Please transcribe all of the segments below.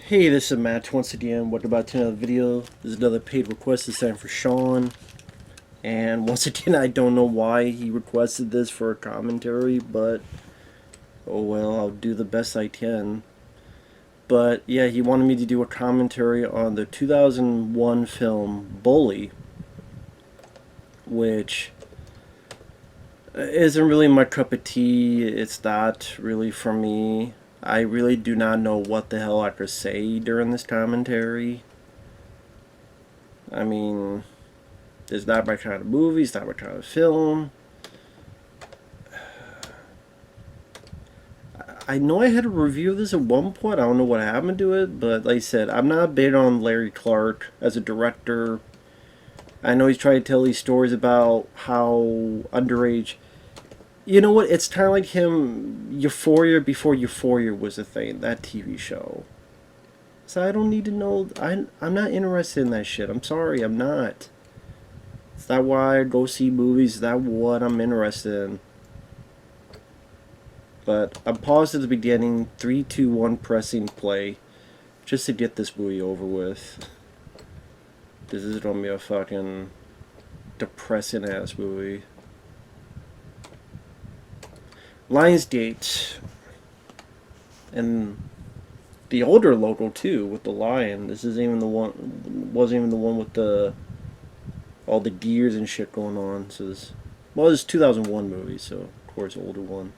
Hey, this is Matt once again. Welcome back to another video. This is another paid request this time for Shawn. And once again, I don't know why he requested this for a commentary, but oh well, I'll do the best I can. But yeah, he wanted me to do a commentary on the 2001 film Bully, which isn't really my cup of tea. It's not really for me. I really do not know what the hell I could say during this commentary. I mean, it's not my kind of movie, it's not my kind of film. I know I had a review of this at one point. I don't know what happened to it, but like I said, I'm not big on Larry Clark as a director. I know he's trying to tell these stories about how underage. You know what? It's kind of like him, Euphoria before Euphoria was a thing, that TV show. So I don't need to know. I'm not interested in that shit. I'm sorry, I'm not. Is that why I go see movies? Is that what I'm interested in? But I'm paused at the beginning, 3, 2, 1, pressing play, just to get this movie over with. This is gonna be a fucking depressing ass movie. Lionsgate. And the older logo too, with the lion. This isn't even the one, wasn't even the one with the all the gears and shit going on. So this, well, it's 2001 movie, so of course older one.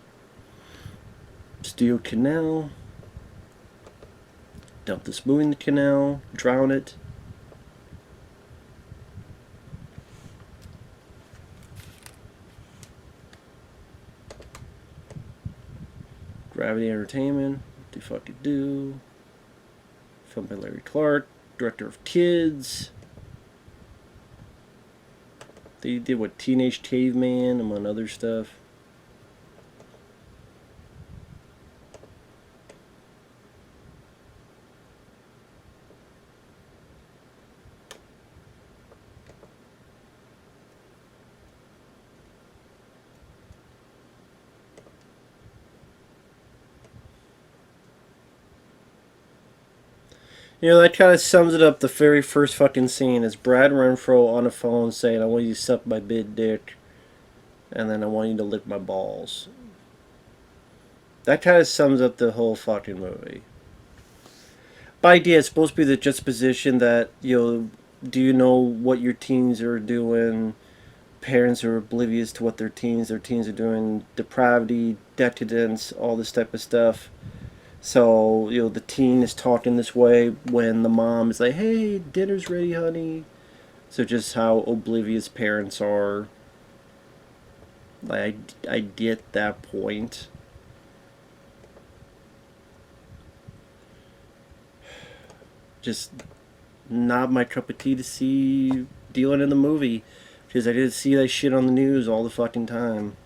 Steel canal. Dump this movie in the canal. Drown it. Gravity Entertainment. What the fuck you do? Filmed by Larry Clark, director of Kids. They did what, Teenage Caveman, among other stuff. You know, that kind of sums it up. The very first fucking scene is Brad Renfro on the phone saying, I want you to suck my big dick, and then I want you to lick my balls. That kind of sums up the whole fucking movie. By idea, it's supposed to be the juxtaposition that, you know, do you know what your teens are doing? Parents are oblivious to what their teens are doing. Depravity, decadence, all this type of stuff. So, you know, the teen is talking this way when the mom is like, hey, dinner's ready, honey. So just how oblivious parents are. Like, I get that point. Just not my cup of tea to see dealing in the movie. Because I did see that shit on the news all the fucking time.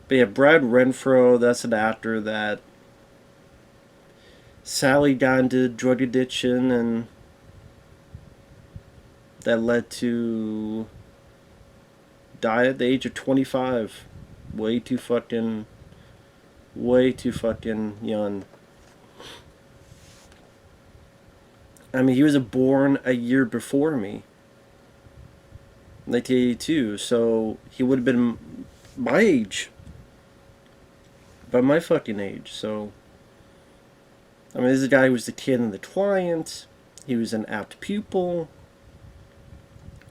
But yeah, Brad Renfro, that's an actor that Sally got into drug addiction, and that led to die at the age of 25. Way too fucking young. I mean, he was born a year before me, 1982, so he would have been my age. By my fucking age, so. I mean, this is a guy who was the kid in the client. He was an apt pupil,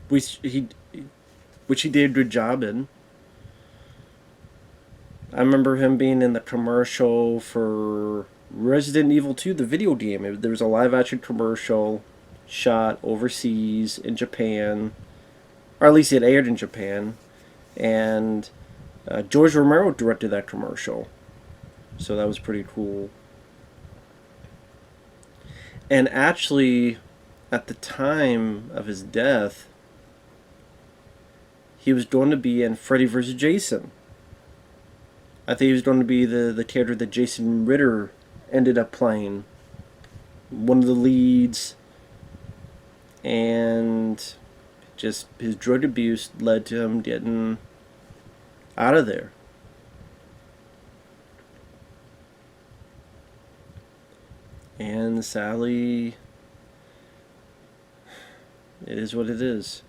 which he did a good job in. I remember him being in the commercial for Resident Evil 2, the video game. There was a live action commercial shot overseas in Japan, or at least it aired in Japan, and George Romero directed that commercial. So that was pretty cool. And actually, at the time of his death, he was going to be in Freddy vs. Jason. I think he was going to be the character that Jason Ritter ended up playing. One of the leads. And just his drug abuse led to him getting out of there. And Sally, it is what it is.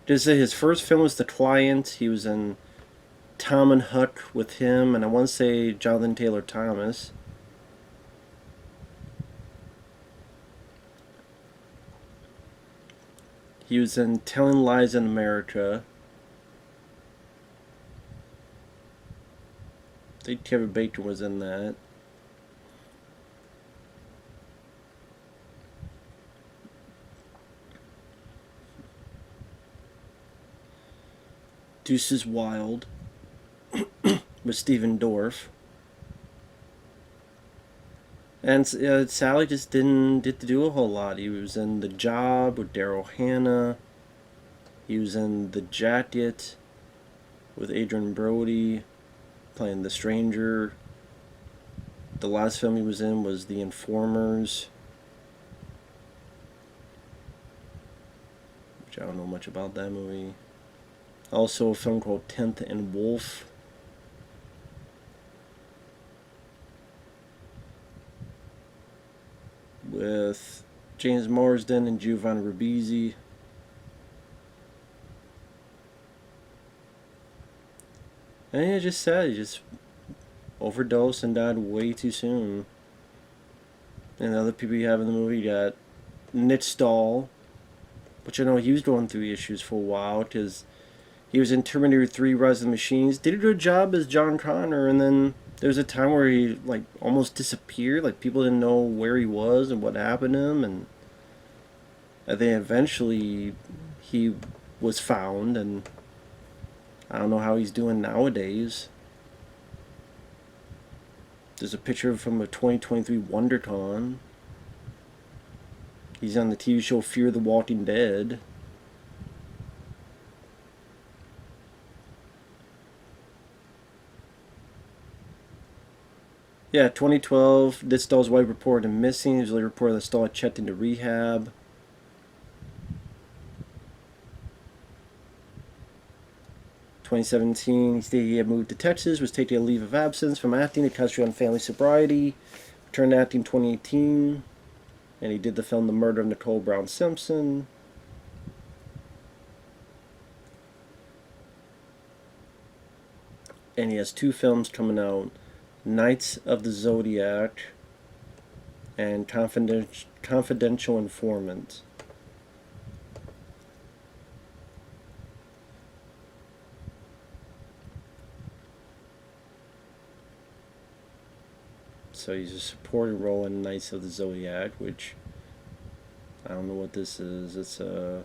Just say his first film was The Client. He was in Tom and Huck with him, and I want to say Jonathan Taylor Thomas. He was in Telling Lies in America. I think Kevin Bacon was in that. Deuces Wild with Stephen Dorff. And Sally just didn't get to do a whole lot. He was in The Job with Daryl Hannah. He was in The Jacket with Adrian Brody, playing the stranger. The last film he was in was The Informers, which I don't know much about that movie. Also a film called 10th and Wolf. With James Marsden and Giovanni Ribisi. And he just said he just overdosed and died way too soon. And the other people you have in the movie, you got Nick Stahl, which I know he was going through issues for a while because he was in Terminator 3 Rise of the Machines. Did a good job as John Connor, and then there was a time where he like almost disappeared. Like people didn't know where he was and what happened to him, and then eventually he was found, and I don't know how he's doing nowadays. There's a picture from a 2023 WonderCon. He's on the TV show Fear the Walking Dead. Yeah, 2012, this Stahl's wife reported him missing. It was later reported that Stahl had checked into rehab. 2017, he stated he had moved to Texas, was taking a leave of absence from acting to concentrate on family sobriety. Returned to acting 2018, and he did the film The Murder of Nicole Brown Simpson. And he has 2 films coming out, Knights of the Zodiac and Confidential Informant. So he's a supporting role in Knights of the Zodiac, which I don't know what this is. It's a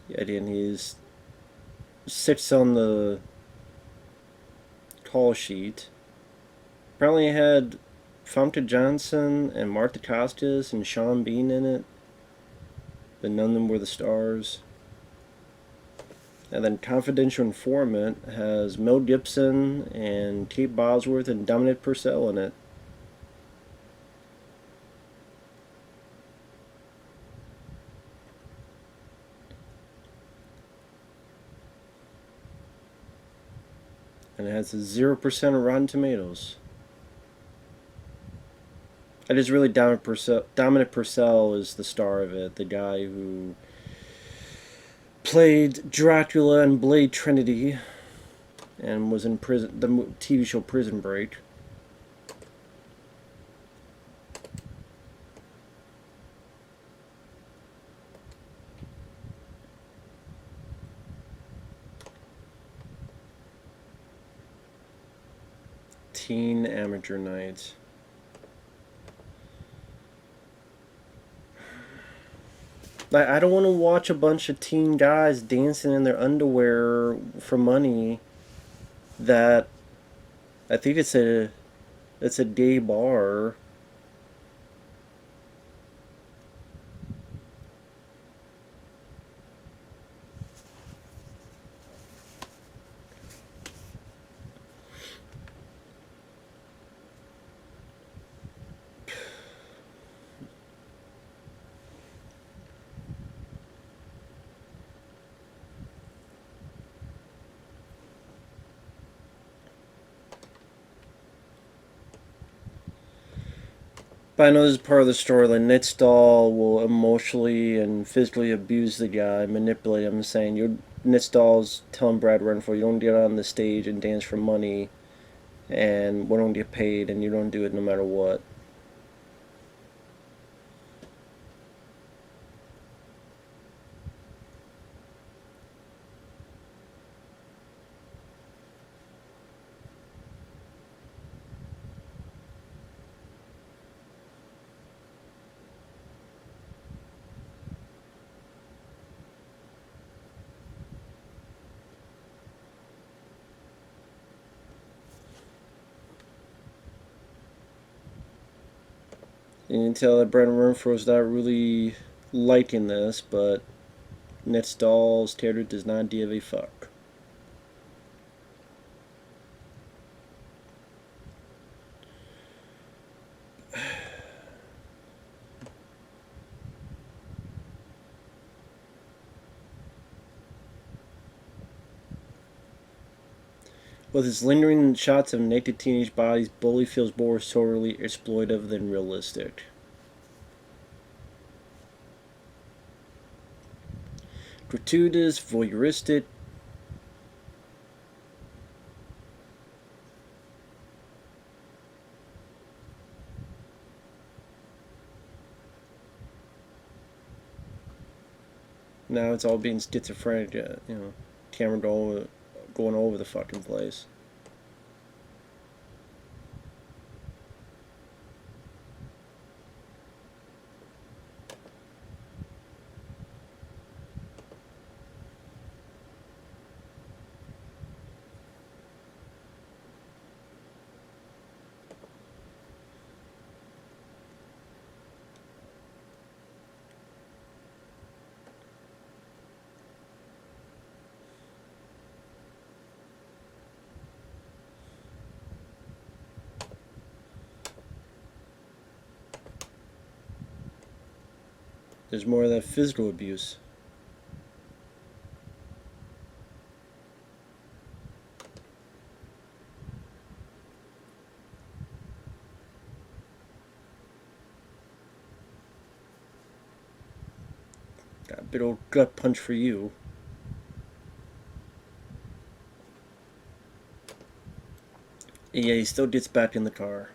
and he's 6th on the call sheet. Apparently, it had Famke Johnson and Martha Costas and Shawn Bean in it, but none of them were the stars. And then Confidential Informant has Mel Gibson and Kate Bosworth and Dominic Purcell in it. And it has a 0% of Rotten Tomatoes. It is really Dominic Purcell is the star of it, the guy who played Dracula in Blade Trinity and was in prison, the TV show Prison Break. Teen Amateur Nights. Like, I don't want to watch a bunch of teen guys dancing in their underwear for money. That I think it's a gay bar. But I know this is part of the story. Like Nitstall will emotionally and physically abuse the guy, manipulate him, saying you're Nitstall's telling Brad Renfro you don't get on the stage and dance for money, and we don't get paid, and you don't do it no matter what. And you can tell that Brad Renfro's not really liking this, but Nitstall's territory does not give a fuck. With his lingering shots of naked teenage bodies, Bully feels more sorely exploitive than realistic. Gratuitous, voyeuristic. Now it's all being schizophrenic, camera going over the fucking place. There's more of that physical abuse. Got a big old gut punch for you. Yeah, he still gets back in the car.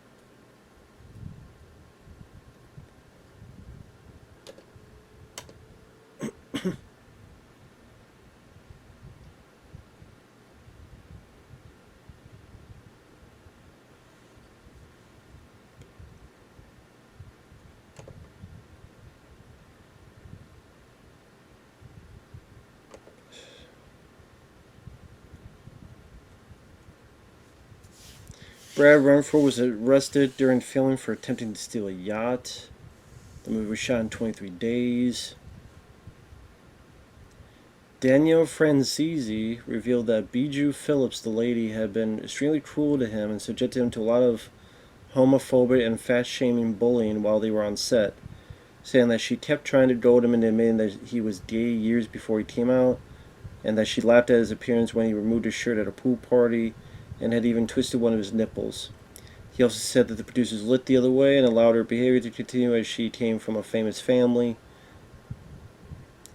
Brad Renfro was arrested during filming for attempting to steal a yacht. The movie was shot in 23 days. Danielle Francesi revealed that Bijou Phillips, the lady, had been extremely cruel to him and subjected him to a lot of homophobic and fat-shaming bullying while they were on set, saying that she kept trying to goad him into admitting that he was gay years before he came out, and that she laughed at his appearance when he removed his shirt at a pool party, and had even twisted one of his nipples. He also said that the producers looked the other way and allowed her behavior to continue as she came from a famous family.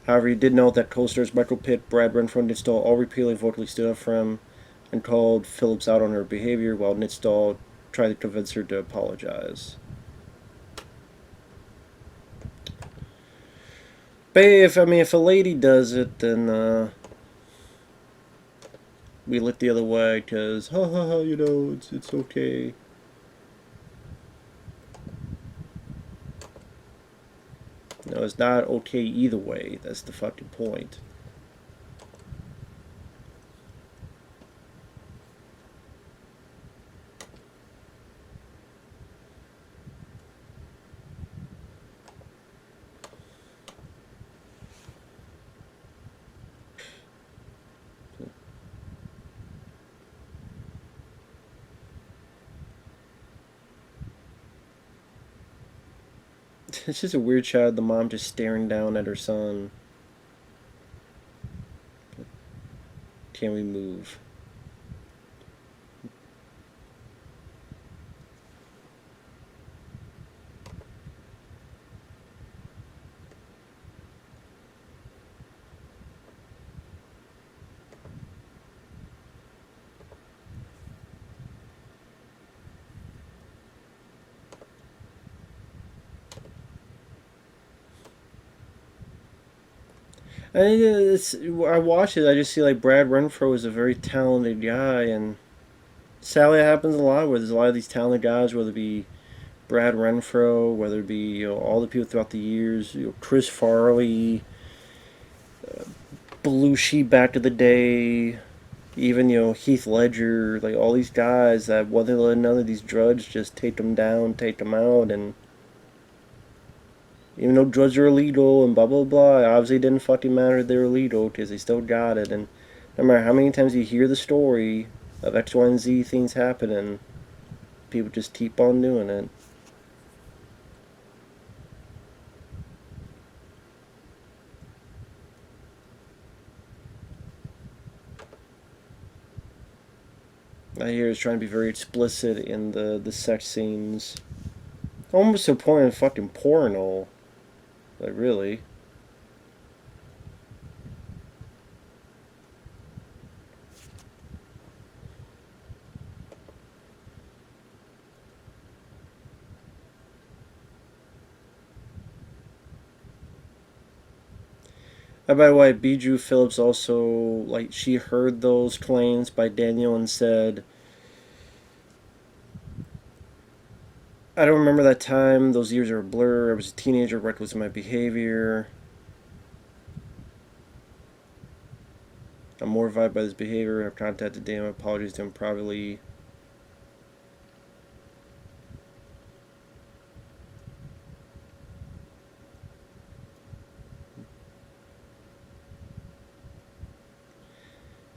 However, he did note that co-stars Michael Pitt, Brad Renfro, and Nitstall all repeatedly vocally stood up for him and called Phillips out on her behavior, while Nitstall tried to convince her to apologize. But if a lady does it, then we look the other way because ha ha ha, it's okay. No, it's not okay either way. That's the fucking point. It's just a weird shot of the mom just staring down at her son. Can we move? I watch it. I just see like Brad Renfro is a very talented guy, and sadly, it happens a lot where there's a lot of these talented guys, whether it be Brad Renfro, whether it be all the people throughout the years, Chris Farley, Belushi back to the day, even Heath Ledger, like all these guys that whether they let none of these drugs just take them down, take them out, and even though drugs are illegal and blah blah blah, it obviously didn't fucking matter they're illegal because they still got it. And no matter how many times you hear the story of X, Y, and Z things happening, people just keep on doing it. I hear it's trying to be very explicit in the sex scenes, almost to the point of fucking porno. Like really. By the way, Bijou Phillips also, like, she heard those claims by Daniel and said, I don't remember that time. Those years are a blur. I was a teenager, reckless in my behavior. I'm mortified by this behavior. I've contacted Daniel. Apologies to him privately.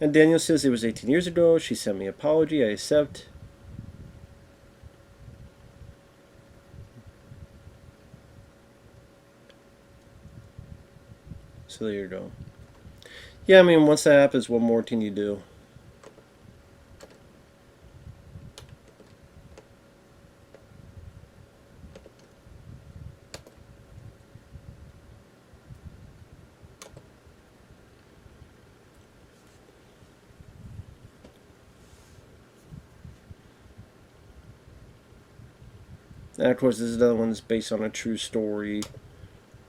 And Daniel says it was 18 years ago. She sent me an apology. I accept. So there you go. Yeah, I mean, once that happens, what more can you do? And of course, this is another one that's based on a true story.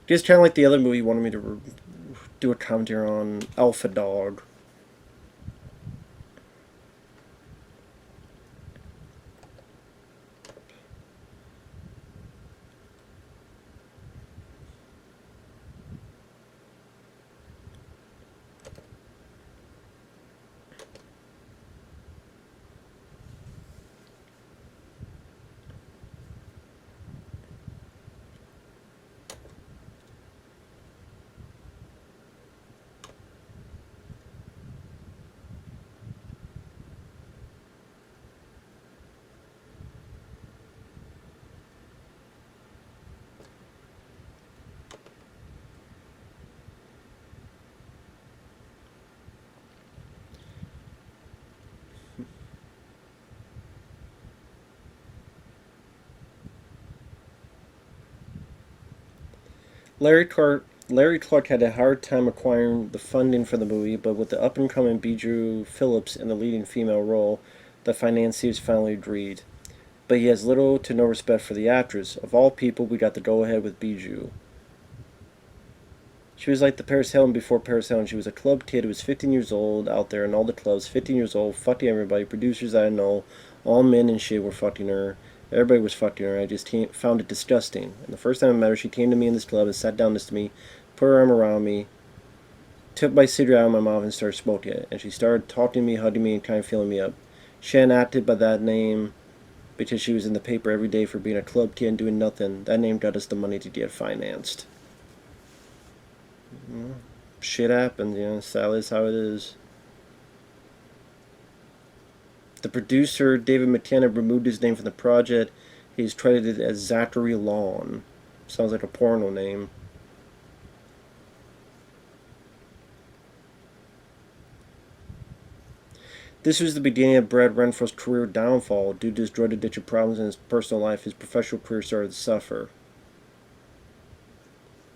Just kind of like the other movie you wanted me to do a commentary on, Alpha Dog. Larry Clark had a hard time acquiring the funding for the movie, but with the up-and-coming Bijou Phillips in the leading female role, the financiers finally agreed. But he has little to no respect for the actress. Of all people, we got the go-ahead with Bijou. She was like the Paris Hilton before Paris Hilton. She was a club kid who was 15 years old out there in all the clubs, 15 years old, fucking everybody. Producers I know, all men and shit were fucking her. Everybody was fucking her. I just found it disgusting. And the first time I met her, she came to me in this club and sat down next to me, put her arm around me, took my cigarette out of my mouth and started smoking it. And she started talking to me, hugging me, and kind of feeling me up. She hadn't acted by that name because she was in the paper every day for being a club kid and doing nothing. That name got us the money to get financed. Shit happens, sadly it's how it is. The producer, David McKenna, removed his name from the project. He's credited as Zachary Lawn. Sounds like a porno name. This was the beginning of Brad Renfro's career downfall. Due to his drug addiction problems in his personal life, his professional career started to suffer.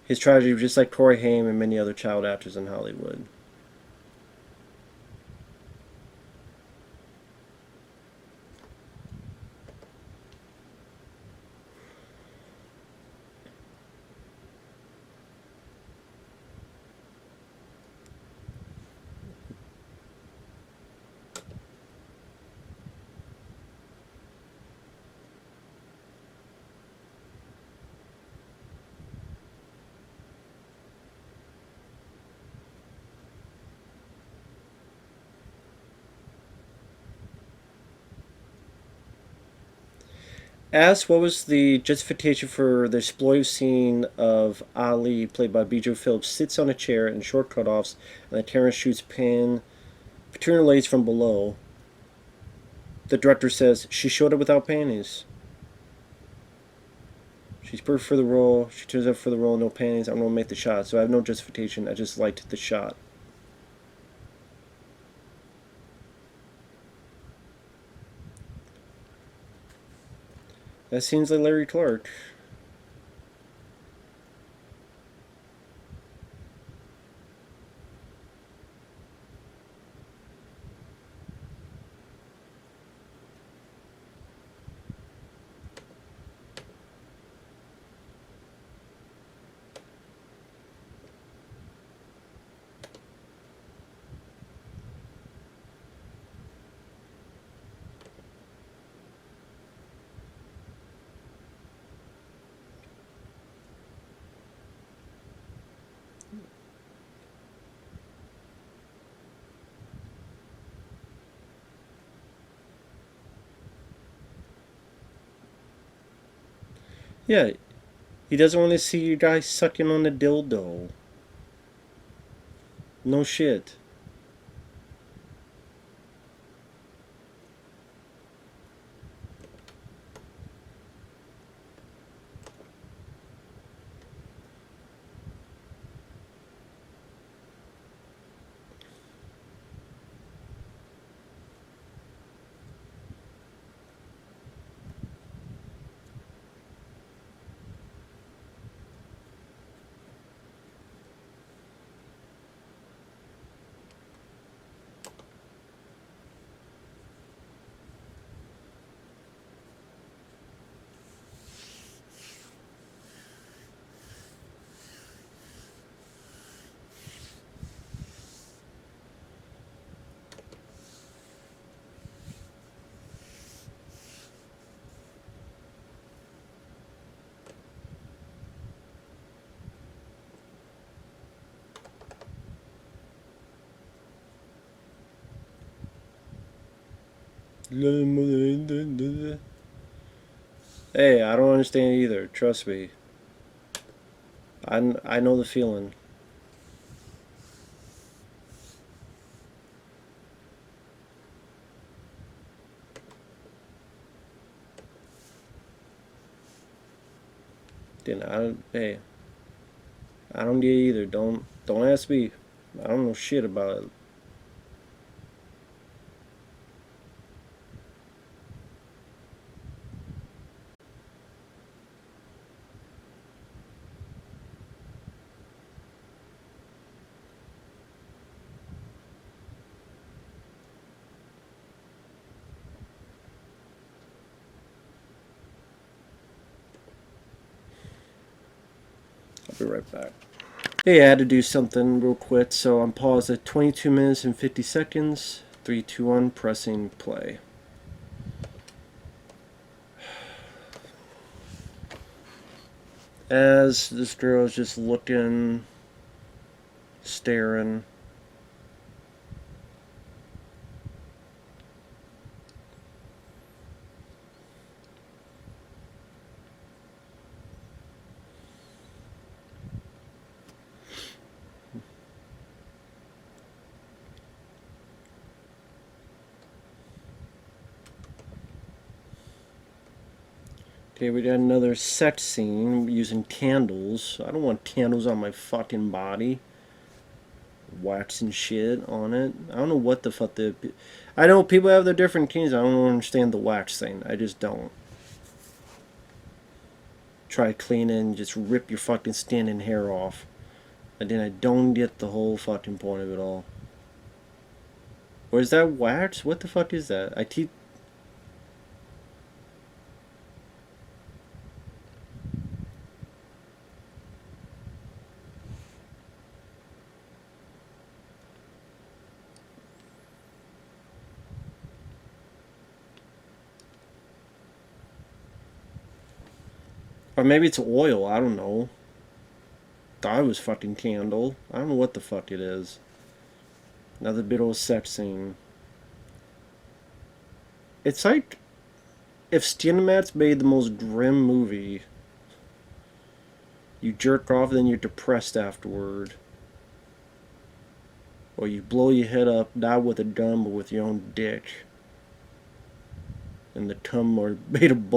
His tragedy was just like Corey Haim and many other child actors in Hollywood. Ask what was the justification for the exploitive scene of Ali, played by B.J. Phillips, sits on a chair in short cutoffs, and the terrorist shoots paternal lace from below. The director says she showed up without panties. She's perfect for the role. She turns up for the role, no panties. I'm gonna make the shot. So I have no justification. I just liked the shot. That seems like Larry Clark. Yeah, he doesn't want to see you guys sucking on the dildo. No shit. Hey, I don't understand either. Trust me. I know the feeling. Then I don't. Hey, I don't get it either. Don't ask me. I don't know shit about it. I'll be right back. Hey, I had to do something real quick, so I'm paused at 22 minutes and 50 seconds. 3, 2, 1, pressing play. As this girl is just looking, staring. Okay, we got another sex scene using candles. I don't want candles on my fucking body. Wax and shit on it. I don't know what the fuck the. I know people have their different kinks. I don't understand the wax thing. I just don't. Try cleaning and just rip your fucking standing hair off. And then I don't get the whole fucking point of it all. Or is that wax? What the fuck is that? Or maybe it's oil. I don't know. Thought it was fucking candle. I don't know what the fuck it is. Another bit of sex scene. It's like if Cinemats made the most grim movie, you jerk off, then you're depressed afterward. Or you blow your head up, not with a gun, but with your own dick. And the tum are made of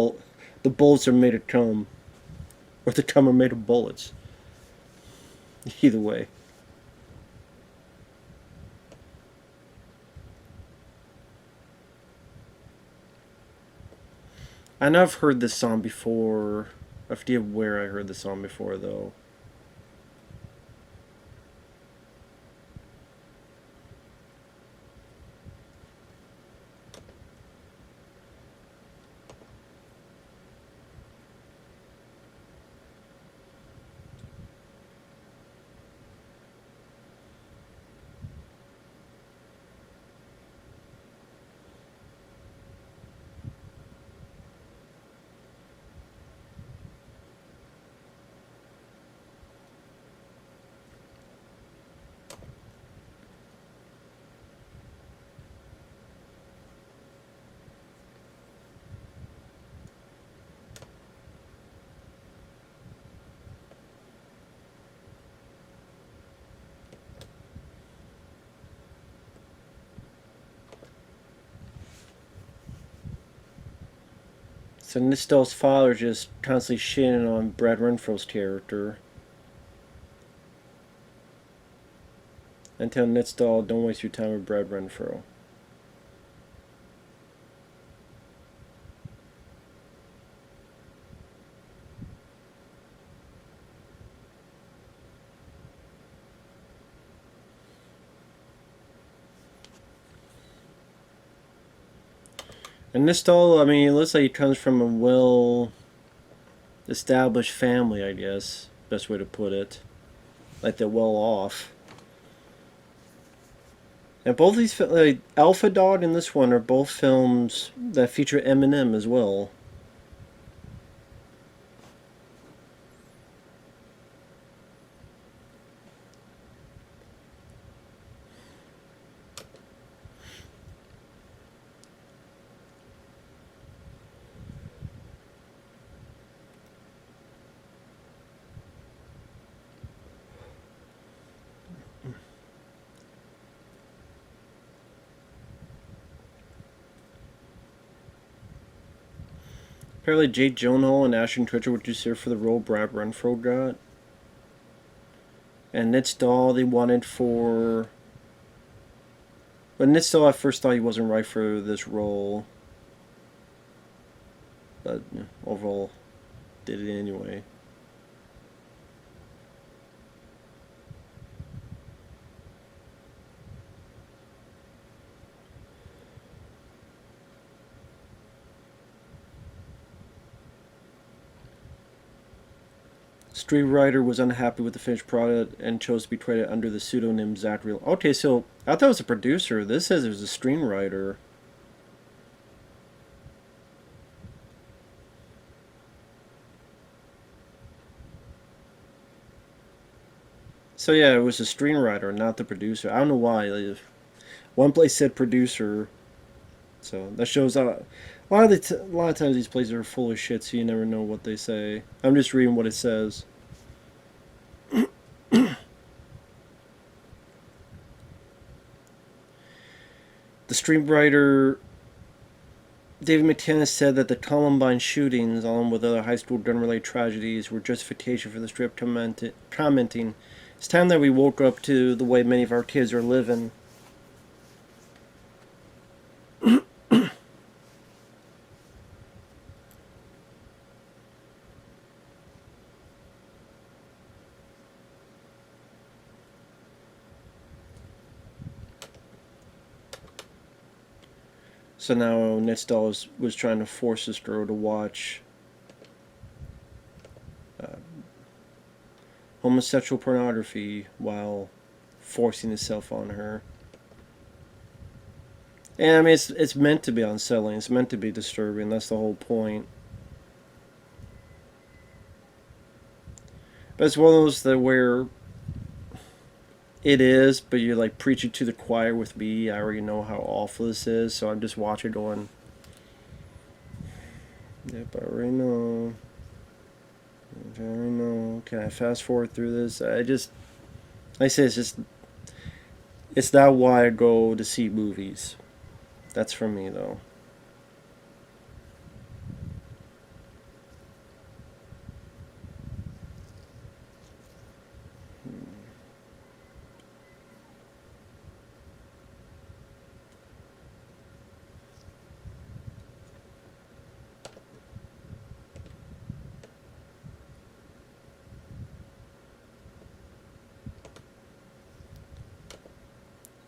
the bullets are made of tum. Or the tum are made of bullets. Either way. I know I've heard this song before. I forget where I heard the song before, though. So Nistel's father just constantly shitting on Brad Renfro's character. And tell Nistel, don't waste your time with Brad Renfro. And Nistel, I mean, it looks like he comes from a well-established family, I guess. Best way to put it. Like they're well off. And both these, like Alpha Dog and this one, are both films that feature Eminem as well. Apparently, Jake Gyllenhaal and Ashton Kutcher were just here for the role Brad Renfro got. And Nitzdal they wanted for. But Nitzdal at first thought he wasn't right for this role. But overall, did it anyway. Street Writer was unhappy with the finished product and chose to be credited under the pseudonym Zachary. Okay, so I thought it was a producer. This says it was a screenwriter. So yeah, it was a screenwriter, not the producer. I don't know why. One place said producer, so that shows a lot of times these places are full of shit, so you never know what they say. I'm just reading what it says. The screenwriter David McTanis said that the Columbine shootings, along with other high school gun-related tragedies, were justification for the strip, commenting, "It's time that we woke up to the way many of our kids are living." So now Nitzdal was trying to force this girl to watch uh, homosexual pornography while forcing itself on her. And I mean, it's meant to be unsettling. It's meant to be disturbing. That's the whole point. But it's one of those that where it is, but you're like preaching to the choir with me. I already know how awful this is, so I'm just watching going. Yep, I already know. I already know. Can I fast forward through this? I say it's not why I go to see movies. That's for me though.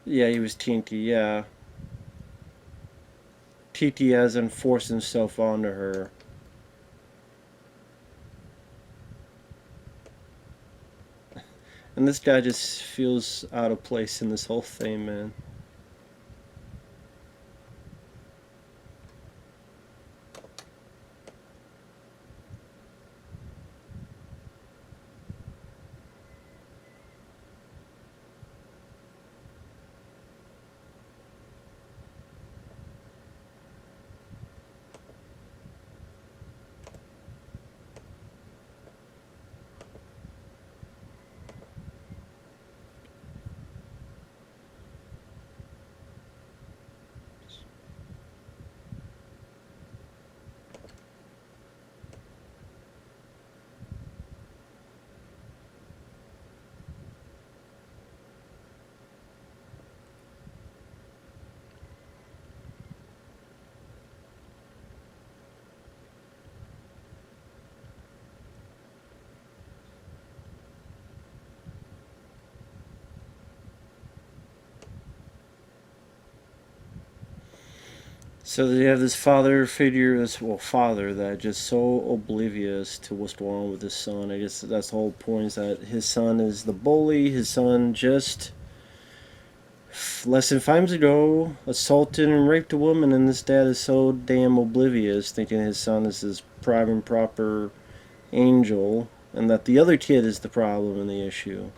Yeah, he was TNT. Yeah, TT hasn't forced himself onto her. And this guy just feels out of place in this whole thing, man. So they have this father figure, this father that just so oblivious to what's going on with his son. I guess that's the whole point is that his son is the bully. His son just less than 5 years ago assaulted and raped a woman, and this dad is so damn oblivious, thinking his son is this prime and proper angel, and that the other kid is the problem and the issue.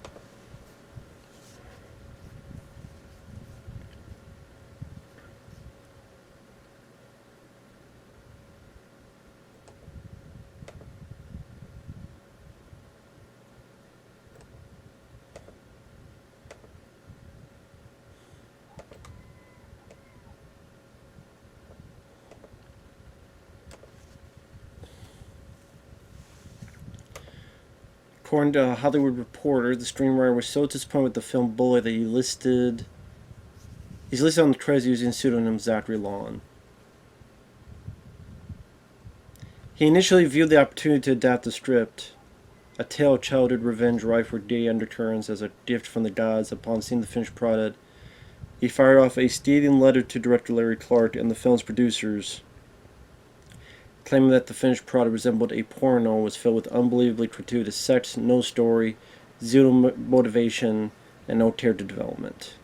According to a Hollywood Reporter, the screenwriter was so disappointed with the film Bully that he's listed on the credits using the pseudonym Zachary Lawn. He initially viewed the opportunity to adapt the script, a tale of childhood revenge rife with gay undercurrents, as a gift from the gods. Upon seeing the finished product, he fired off a scathing letter to director Larry Clark and the film's producers, claiming that the finished product resembled a porno and was filled with unbelievably gratuitous sex, no story, zero motivation, and no character development.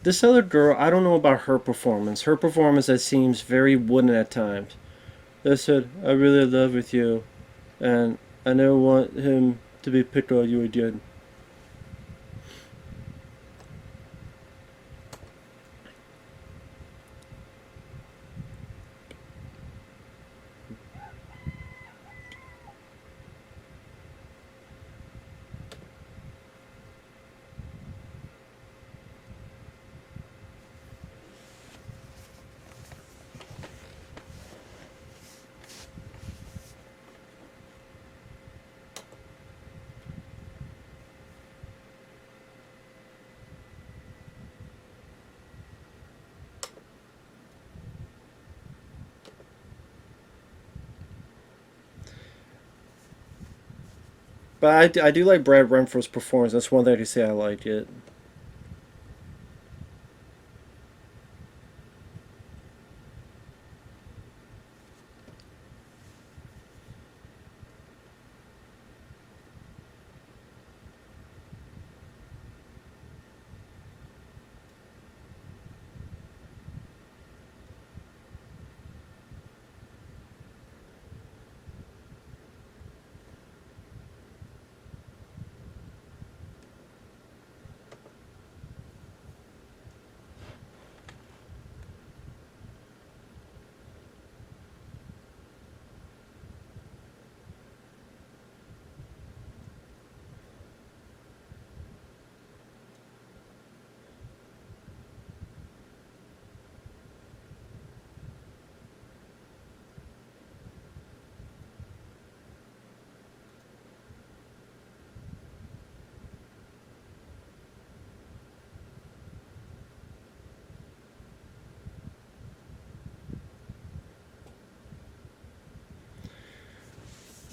This other girl, I don't know about her performance. Her performance that seems very wooden at times. They said, I really love with you, and I never want him to be picked on you again. But I do like Brad Renfro's performance. That's one thing I can say I like it.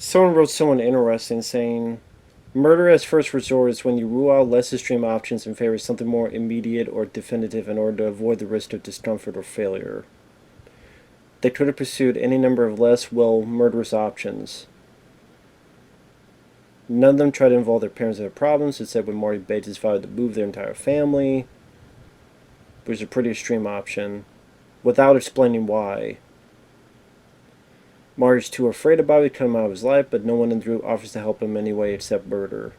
Someone wrote someone interesting saying, murder as first resort is when you rule out less extreme options and favor something more immediate or definitive in order to avoid the risk of discomfort or failure. They could have pursued any number of less, well, murderous options. None of them tried to involve their parents in their problems. Instead, when Marty begged his father to move their entire family, which is a pretty extreme option, without explaining why. Marty's too afraid of Bobby to cut him out of his life, but no one in the group offers to help him anyway except murder.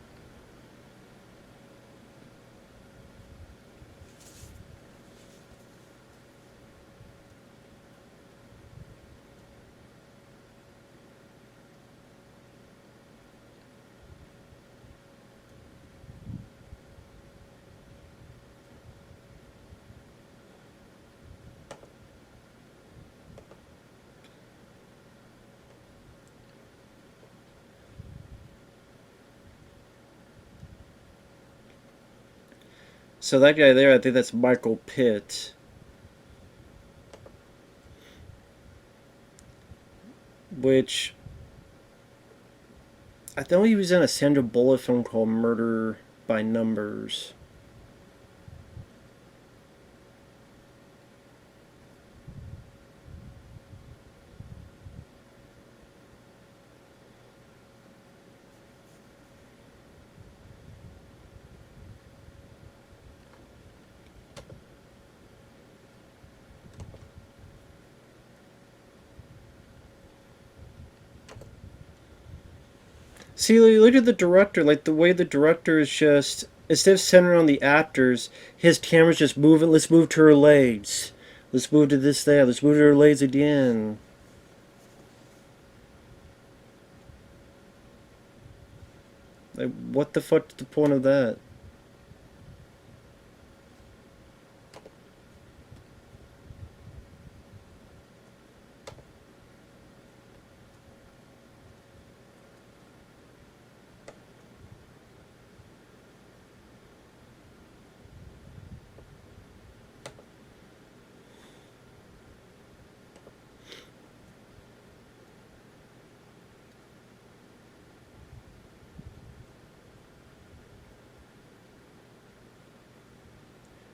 So that guy there, I think that's Michael Pitt. Which I know he was in a Sandra Bullock film called Murder by Numbers. See, look at the director. Like, the way the director is just, instead of centering on the actors, his camera's just moving. Let's move to her legs. Let's move to this there. Let's move to her legs again. Like, what the fuck's the point of that?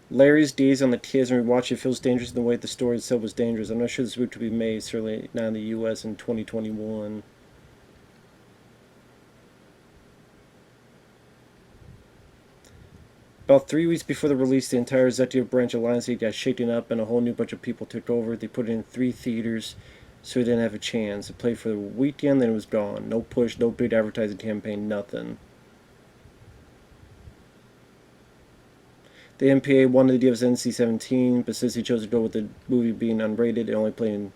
Larry's days on the kids and rewatch it feels dangerous in the way the story itself was dangerous. I'm not sure this movie could be made, certainly not in the US in 2021. About 3 weeks before the release, the entire executive branch of Lionsgate got shaken up and a whole new bunch of people took over. They put it in 3 theaters, so it didn't have a chance. It played for the weekend, then it was gone. No push, no big advertising campaign, nothing. The MPA wanted to give us NC-17, but since he chose to go with the movie being unrated, it only played in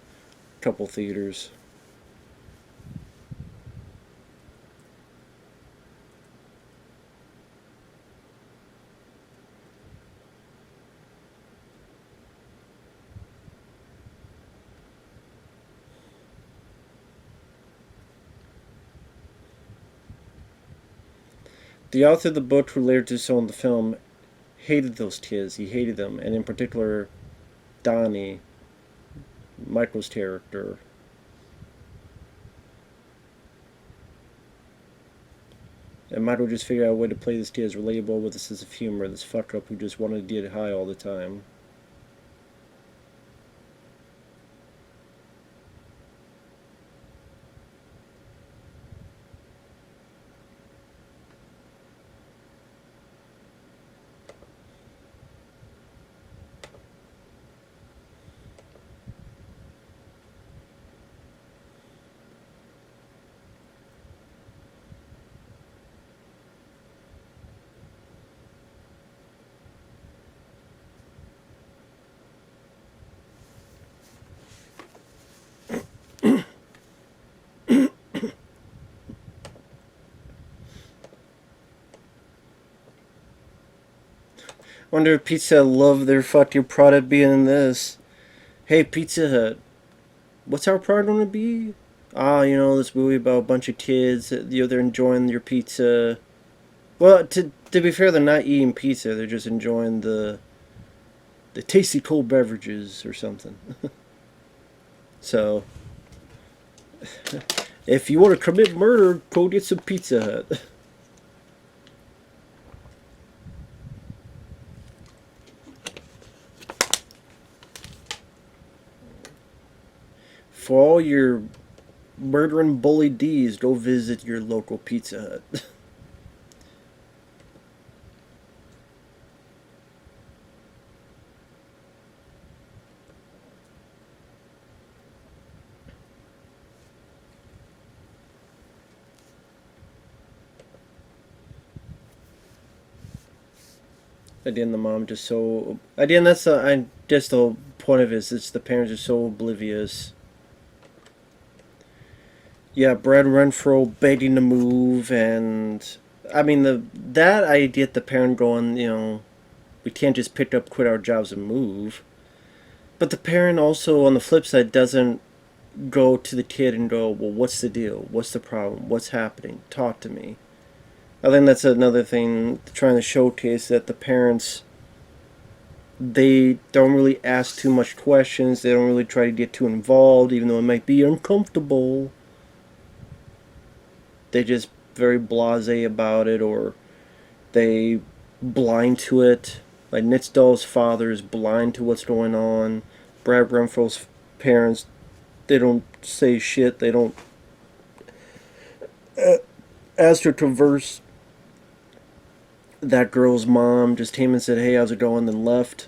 a couple theaters. The author of the book, who later did so in the film, hated those kids. He hated them, and in particular, Donnie, Michael's character. And Michael just figured out a way to play this kid as relatable with a sense of humor, this fuck up who just wanted to get high all the time. Wonder if Pizza Hut love their fucking product being in this. Hey, Pizza Hut, what's our product gonna be? Ah, this movie about a bunch of kids. They're enjoying your pizza. Well, to be fair, they're not eating pizza. They're just enjoying the tasty cold beverages or something. So, If you want to commit murder, go get some Pizza Hut. For all your murdering bully D's, go visit your local Pizza Hut. Again, the mom just so. Again, that's just the point of it. Is it's the parents are so oblivious. Yeah, Brad Renfro begging to move, and I mean that I get the parent going. We can't just pick up, quit our jobs, and move. But the parent also, on the flip side, doesn't go to the kid and go, well, what's the deal? What's the problem? What's happening? Talk to me. I think that's another thing trying to showcase that the parents they don't really ask too much questions. They don't really try to get too involved, even though it might be uncomfortable. They just very blasé about it, or they blind to it. Like Nitzdal's father is blind to what's going on. Brad Renfro's parents, they don't say shit. They don't ask her to converse. That girl's mom just came and said, "Hey, how's it going?" Then left.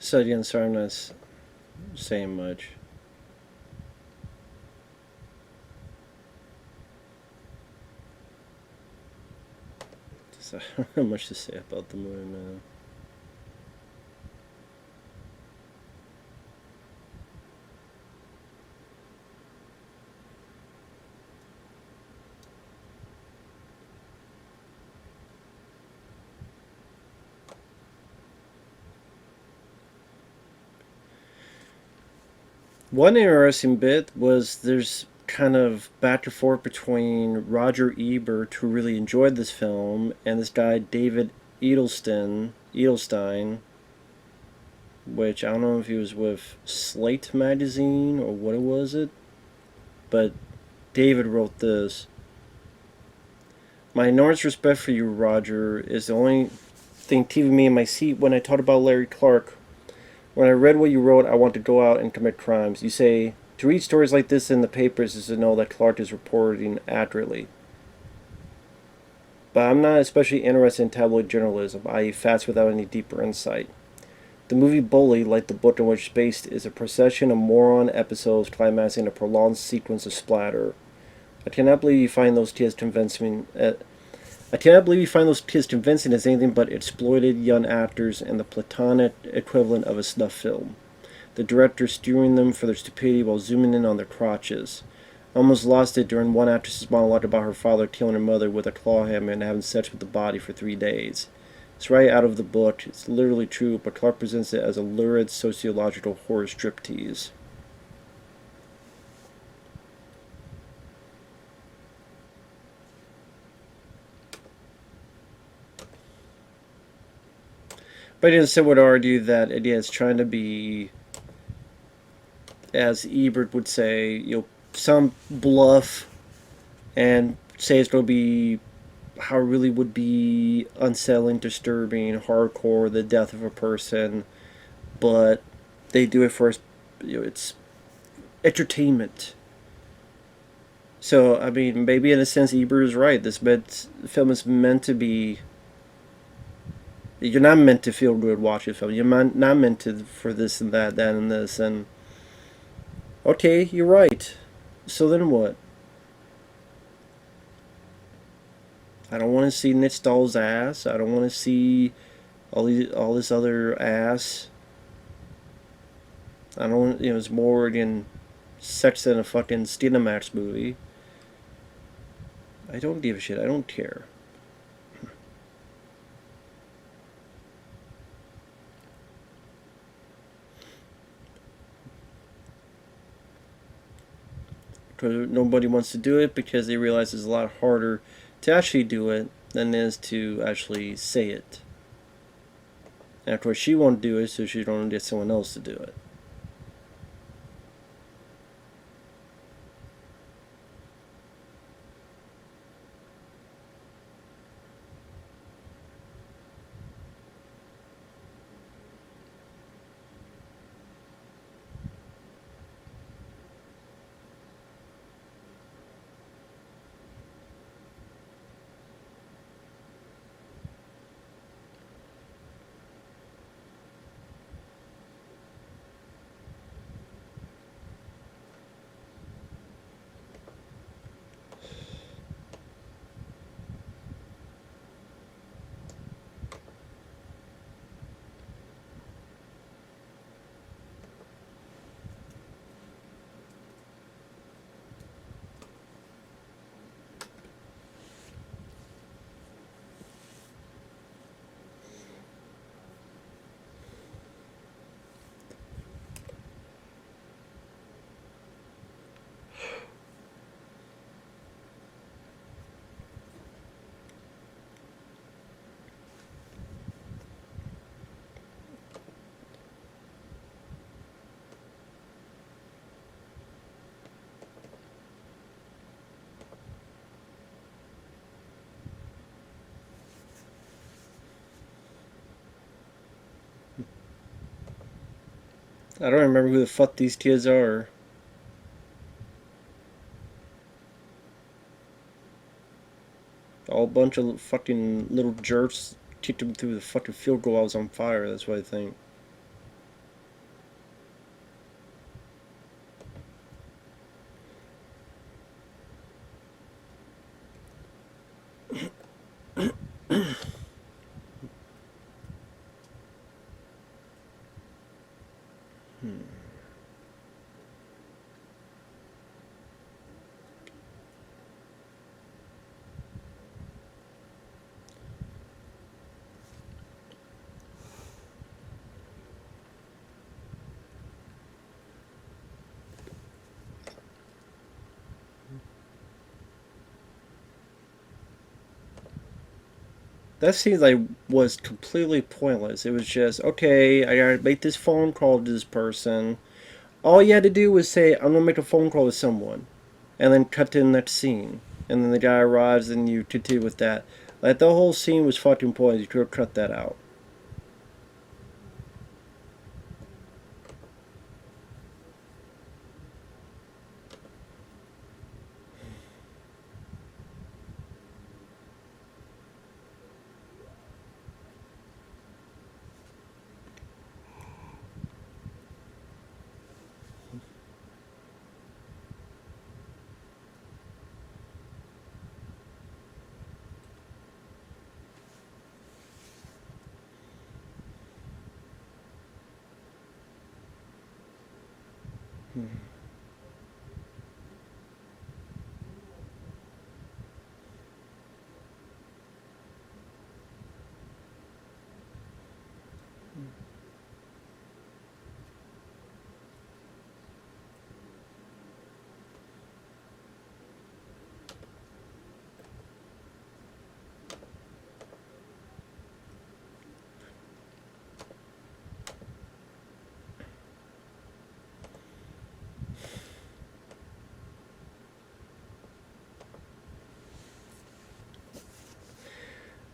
So again, sorry, I'm not saying much. Just, I don't have much to say about the movie, man. One interesting bit was there's kind of back and forth between Roger Ebert, who really enjoyed this film, and this guy David Edelstein, which I don't know if he was with Slate magazine or what it was it, but David wrote this. My enormous respect for you, Roger, is the only thing keeping me in my seat when I talk about Larry Clark. When I read what you wrote, I want to go out and commit crimes. You say, to read stories like this in the papers is to know that Clark is reporting accurately. But I'm not especially interested in tabloid journalism, i.e. facts without any deeper insight. The movie Bully, like the book on which it's based, is a procession of moron episodes climaxing in a prolonged sequence of splatter. I cannot believe you find those kids convincing. I cannot believe you find those kids convincing as anything but exploited young actors and the platonic equivalent of a snuff film. The director steering them for their stupidity while zooming in on their crotches. I almost lost it during one actress's monologue about her father killing her mother with a claw hammer and having sex with the body for 3 days. It's right out of the book. It's literally true, but Clark presents it as a lurid sociological horror striptease. But instead would argue that it is trying to be, as Ebert would say, some bluff and say it's going to be how it really would be unsettling, disturbing, hardcore, the death of a person, but they do it for it's entertainment. So I mean, maybe in a sense, Ebert is right. This film is meant to be. You're not meant to feel good watching a film. You're not meant to for this and that, that and this, and okay, you're right. So then what? I don't want to see Nick Stahl's ass. I don't want to see all this other ass. I don't. It's more than sex than a fucking Skinamax movie. I don't give a shit. I don't care. Nobody wants to do it because they realize it's a lot harder to actually do it than it is to actually say it. And of course, she won't do it, so she's going to get someone else to do it. I don't remember who the fuck these kids are. All a bunch of fucking little jerks kicked him through the fucking field goal. I was on fire. That's what I think. That seems like was completely pointless. It was just, okay, I gotta make this phone call to this person. All you had to do was say, I'm gonna make a phone call to someone, and then cut to the next scene. And then the guy arrives, and you continue with that. Like, the whole scene was fucking pointless. You could have cut that out.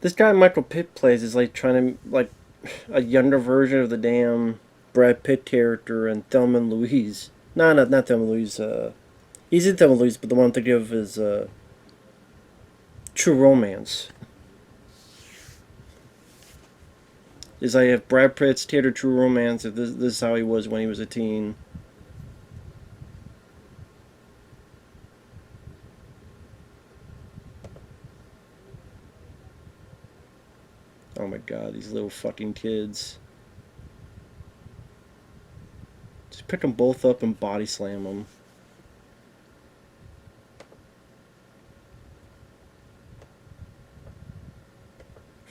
This guy Michael Pitt plays is like trying to like a younger version of the damn Brad Pitt character in Thelma and Louise. No, not Thelma and Louise. He's in Thelma and Louise, but the one I'm thinking of is True Romance. Is like if Brad Pitt's theater True Romance, if this is how he was when he was a teen. Oh my god, these little fucking kids. Just pick them both up and body slam them.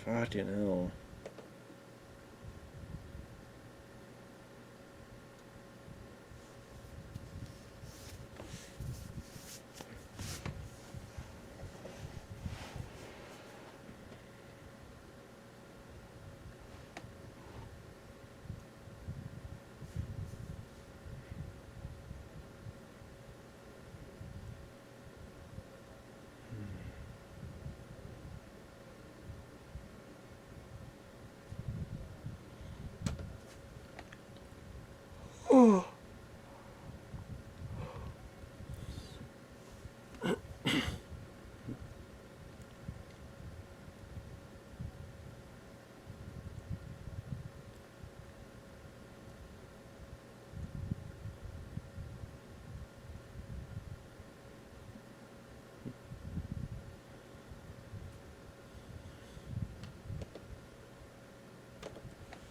Fucking hell. Oh.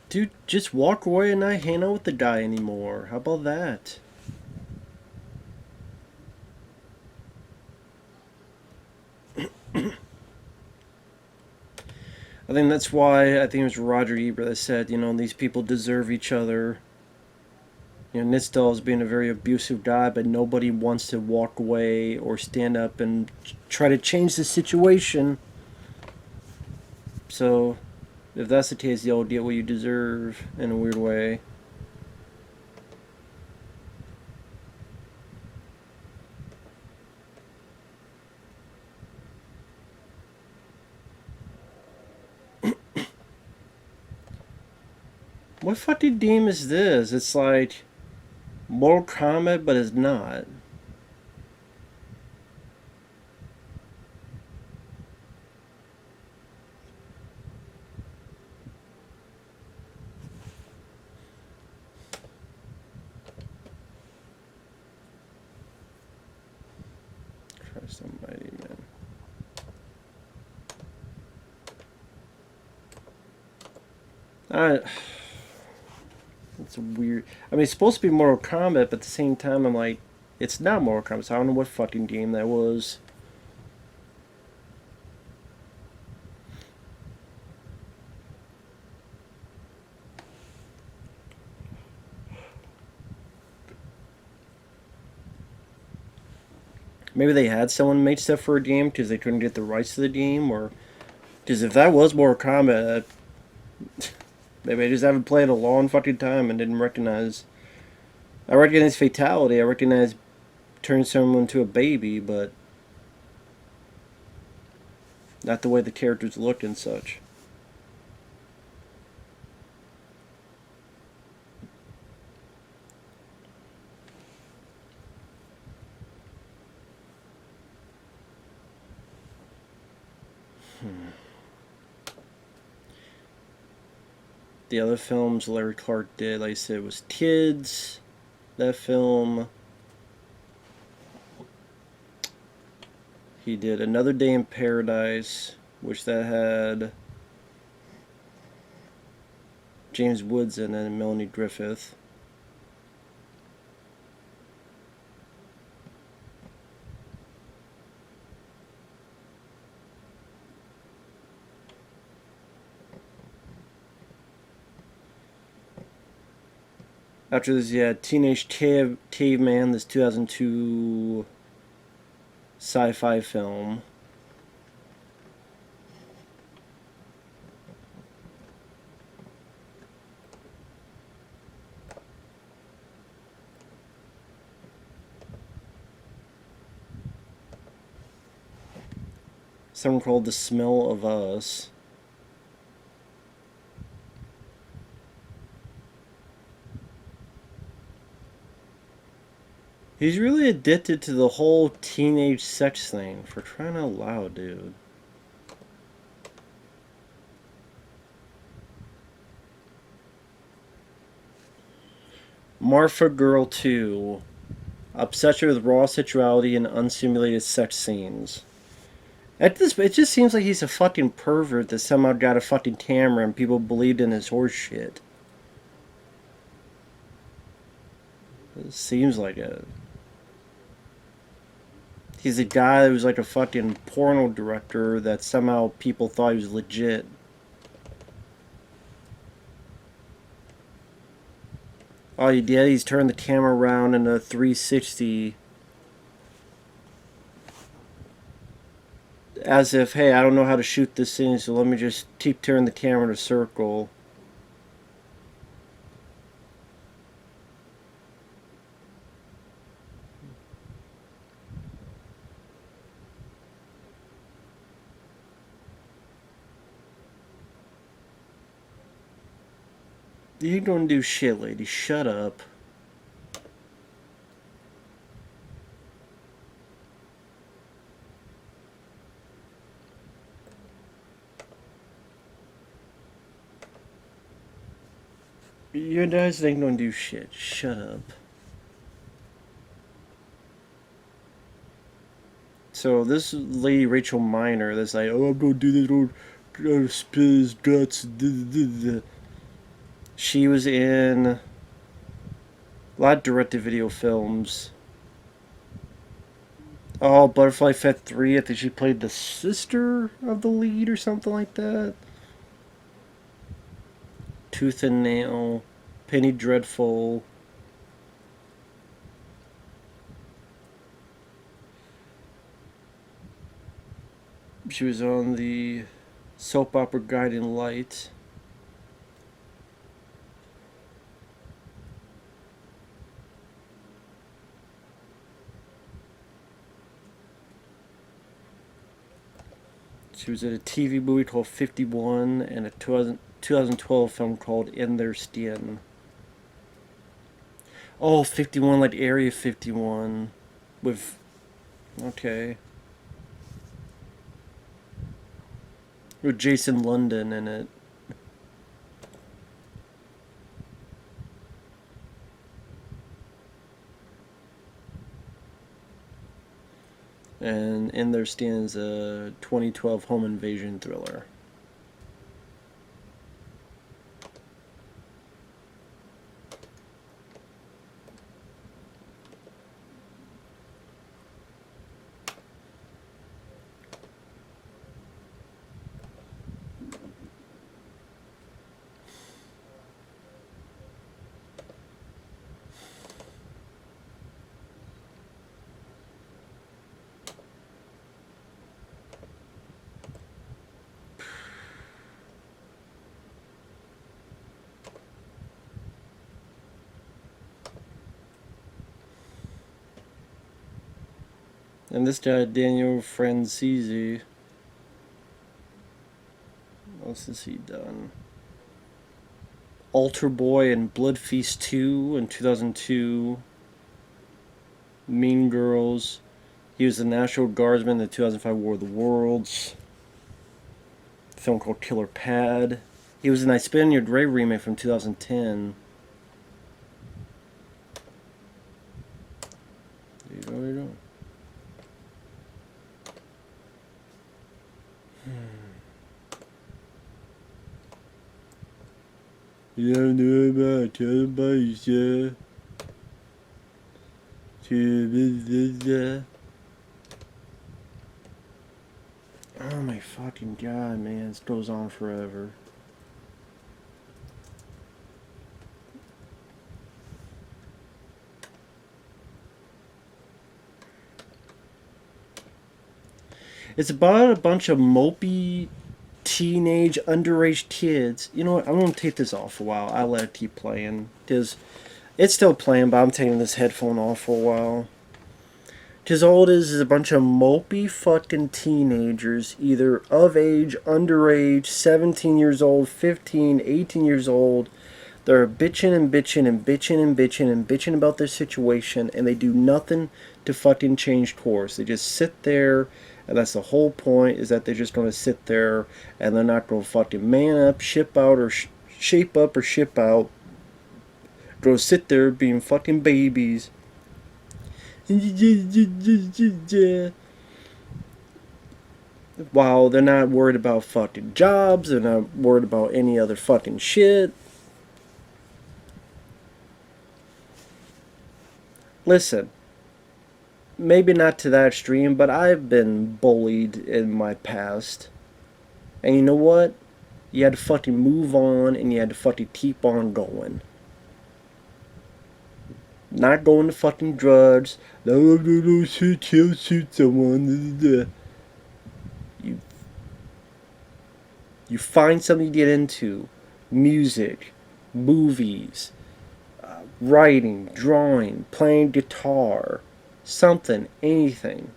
Dude, just walk away and not hang out with the guy anymore. How about that? I think that's why I think it was Roger Ebert that said, these people deserve each other. Nitzdal is being a very abusive guy, but nobody wants to walk away or stand up and try to change the situation. So, if that's the case, you'll get what you deserve in a weird way. What fucking game is this? It's like Mortal Kombat, but it's not. Christ almighty, man. It's weird. I mean, it's supposed to be Mortal Kombat, but at the same time, I'm like, it's not Mortal Kombat, so I don't know what fucking game that was. Maybe they had someone make stuff for a game because they couldn't get the rights to the game, or because if that was Mortal Kombat, maybe I just haven't played a long fucking time and didn't recognize. I recognize fatality. I recognize turn someone into a baby, but not the way the characters look and such. The other films Larry Clark did, like I said, was Kids. That film. He did Another Day in Paradise, which that had James Woods in it and Melanie Griffith. After this, yeah, Teenage Caveman, this 2002 sci-fi film. Something called The Smell of Us. He's really addicted to the whole teenage sex thing, for crying out loud, dude. Marfa Girl 2. Obsession with raw sexuality and unsimulated sex scenes. At this, it just seems like he's a fucking pervert that somehow got a fucking camera and people believed in his horse shit. It seems like it. He's a guy who's like a fucking porno director that somehow people thought he was legit. Oh, he did? He's turned the camera around in a 360 as if, hey, I don't know how to shoot this scene, so let me just keep turning the camera in a circle. You don't do shit, lady. Shut up. You guys ain't gonna do shit. Shut up. So this lady Rachel Miner, that's like, oh, I'm gonna do this, oh, spill his guts. She was in a lot of direct-to-video films. Oh, Butterfly Effect 3, I think she played the sister of the lead or something like that. Tooth and Nail, Penny Dreadful. She was on the soap opera Guiding Light. She was in a TV movie called 51 and a 2012 film called In Their Skin. Oh, 51, like Area 51. With. Okay. With Jason London in it. And In Their Skin is a 2012 home invasion thriller. And this guy, Daniel Francesi. What else has he done? Altar Boy and Blood Feast 2 in 2002. Mean Girls. He was the National Guardsman in the 2005 War of the Worlds. A film called Killer Pad. He was in I Spit on Your Grave remake from 2010. There you go, there you go. You don't know about television. Oh my fucking god, man. This goes on forever. It's about a bunch of mopey teenage underage kids. You know what? I'm gonna take this off for a while. I'll let it keep playing because it's still playing, but I'm taking this headphone off for a while. Because all it is a bunch of mopey fucking teenagers, either of age, underage, 17 years old, 15, 18 years old. They're bitching and bitching and bitching and bitching and bitching about their situation, and they do nothing to fucking change course. They just sit there, and that's the whole point, is that they're just going to sit there, and they're not going to fucking man up, ship out, or shape up or ship out. They're going to sit there being fucking babies. While they're not worried about fucking jobs, they're not worried about any other fucking shit. Listen, maybe not to that extreme, but I've been bullied in my past. And you know what? You had to fucking move on and you had to fucking keep on going. Not going to fucking drugs. Shoot someone. You you find something to get into. Music, movies, writing, drawing, playing guitar, something, anything.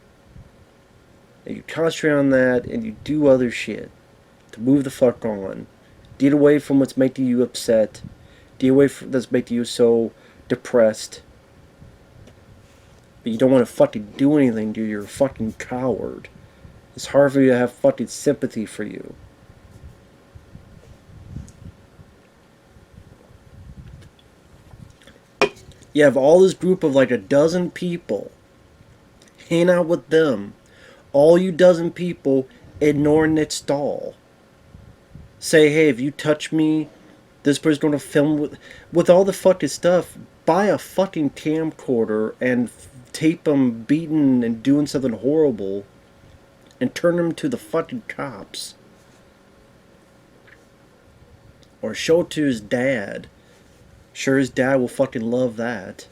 And you concentrate on that and you do other shit to move the fuck on. Get away from what's making you upset. Get away from that's making you so depressed. But you don't want to fucking do anything, dude. You're a fucking coward. It's hard for you to have fucking sympathy for you. You have all this group of like a dozen people. Hang out with them. All you dozen people ignore Nick Stahl. Say, hey, if you touch me, this person's gonna film with all the fucking stuff. Buy a fucking camcorder and tape them beating and doing something horrible, and turn them to the fucking cops, or show it to his dad. Sure, his dad will fucking love that.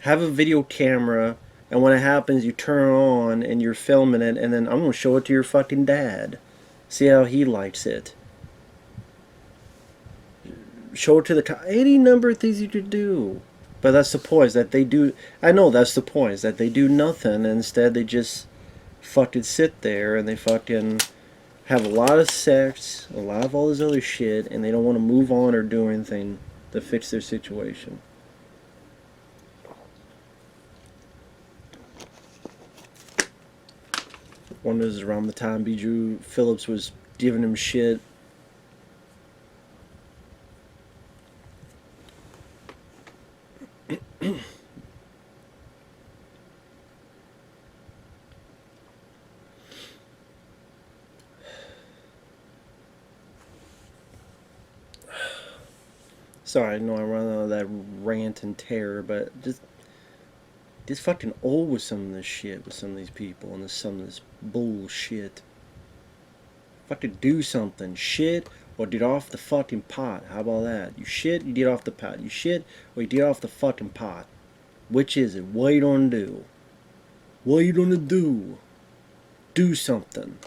Have a video camera, and when it happens, you turn it on and you're filming it, and then I'm gonna show it to your fucking dad. See how he likes it. Show it to the any number of things you could do. But that's the point, is that they do. I know that's the point, is that they do nothing, and instead they just fucking sit there and they fucking have a lot of sex, a lot of all this other shit, and they don't want to move on or do anything to fix their situation. One was around the time Bijou Phillips was giving him shit. Sorry, I know I run out of that rant and terror, but just fucking old with some of this shit with some of these people and some of this bullshit. Fucking do something. Shit or get off the fucking pot. How about that? You shit, you get off the pot. You shit or you get off the fucking pot. Which is it? What you gonna do? What you gonna do? Do something.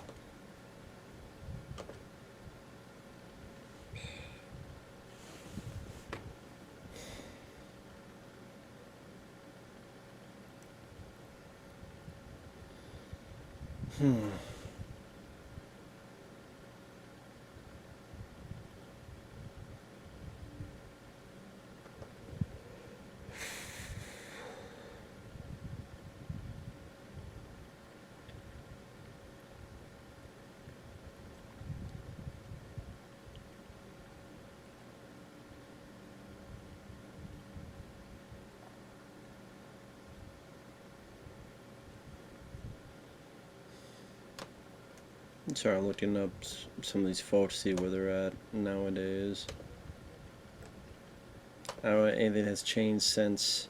Sorry, looking up some of these folks to see where they're at nowadays. I don't know if anything has changed since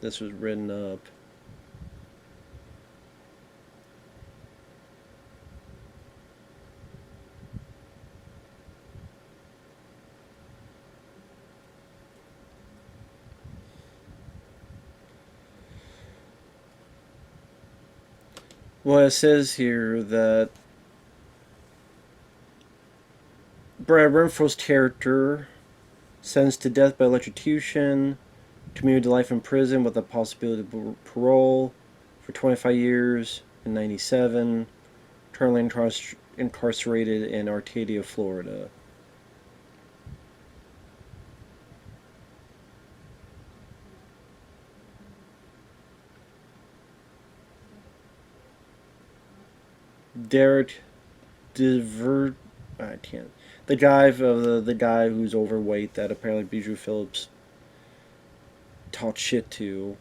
this was written up. Well, it says here that Brad Renfro's character sentenced to death by electrocution, commuted to life in prison with the possibility of parole for 25 years in 97, currently incarcerated in Arcadia, Florida. Derek Diver, I can't. The guy of the guy who's overweight that apparently Bijou Phillips talked shit to.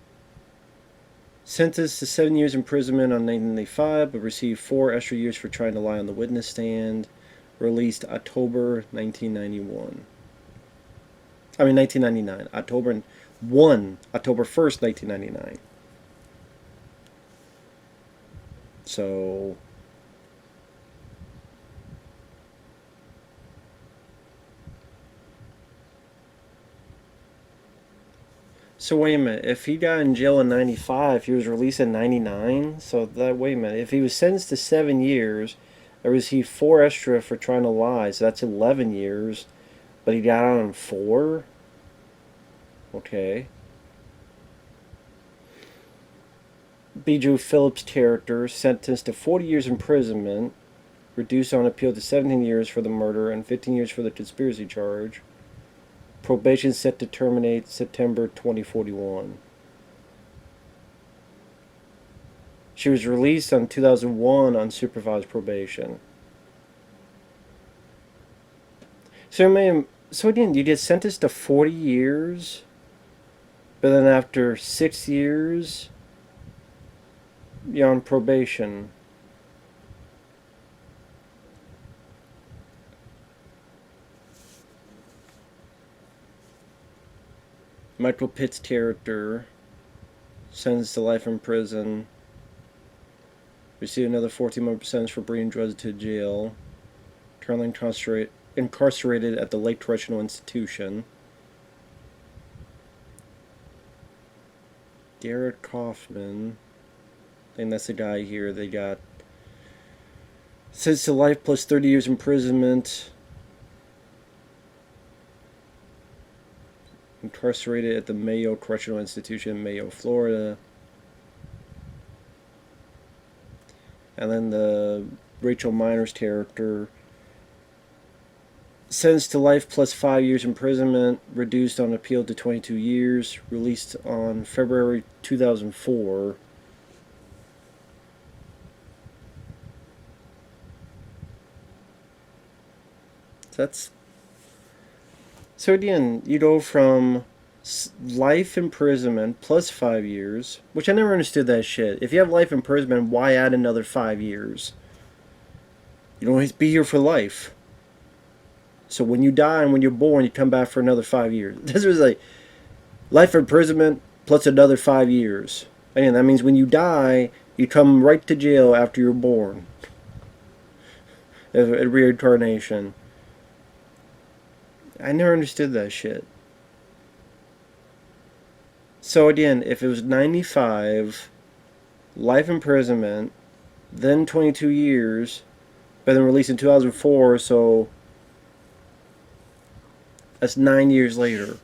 Sentenced to 7 years imprisonment on 1995, but received 4 extra years for trying to lie on the witness stand. Released October 1991. I mean 1999. October 1st, 1999. So So wait a minute. If he got in jail in '95, he was released in '99. So that wait a minute. If he was sentenced to 7 years, or was he 4 extra for trying to lie? So that's 11 years. But he got out in 4. Okay. Bijou Phillips' character sentenced to 40 years imprisonment, reduced on appeal to 17 years for the murder and 15 years for the conspiracy charge. Probation set to terminate September 2041. She was released in 2001 on supervised probation. So again, you get sentenced to 40 years, but then after 6 years, you're on probation. Michael Pitt's character sentenced to life in prison. Received another 14-month sentence for bringing drugs to jail. Currently incarcerated at the Lake Correctional Institution. Derek Kaufman. I think that's the guy here. They got sentenced to life plus 30 years imprisonment. Incarcerated at the Mayo Correctional Institution in Mayo, Florida. And then the Rachel Miner's character sentenced to life plus 5 years imprisonment, reduced on appeal to 22 years, released on February 2004. That's so again, you go from life imprisonment plus 5 years, which I never understood that shit. If you have life imprisonment, why add another 5 years? You don't always be here for life. So when you die and when you're born, you come back for another 5 years. This was like life imprisonment plus another 5 years. Again, that means when you die, you come right to jail after you're born. A reincarnation. I never understood that shit. So again, if it was 95, life imprisonment, then 22 years, but then released in 2004, so that's 9 years later.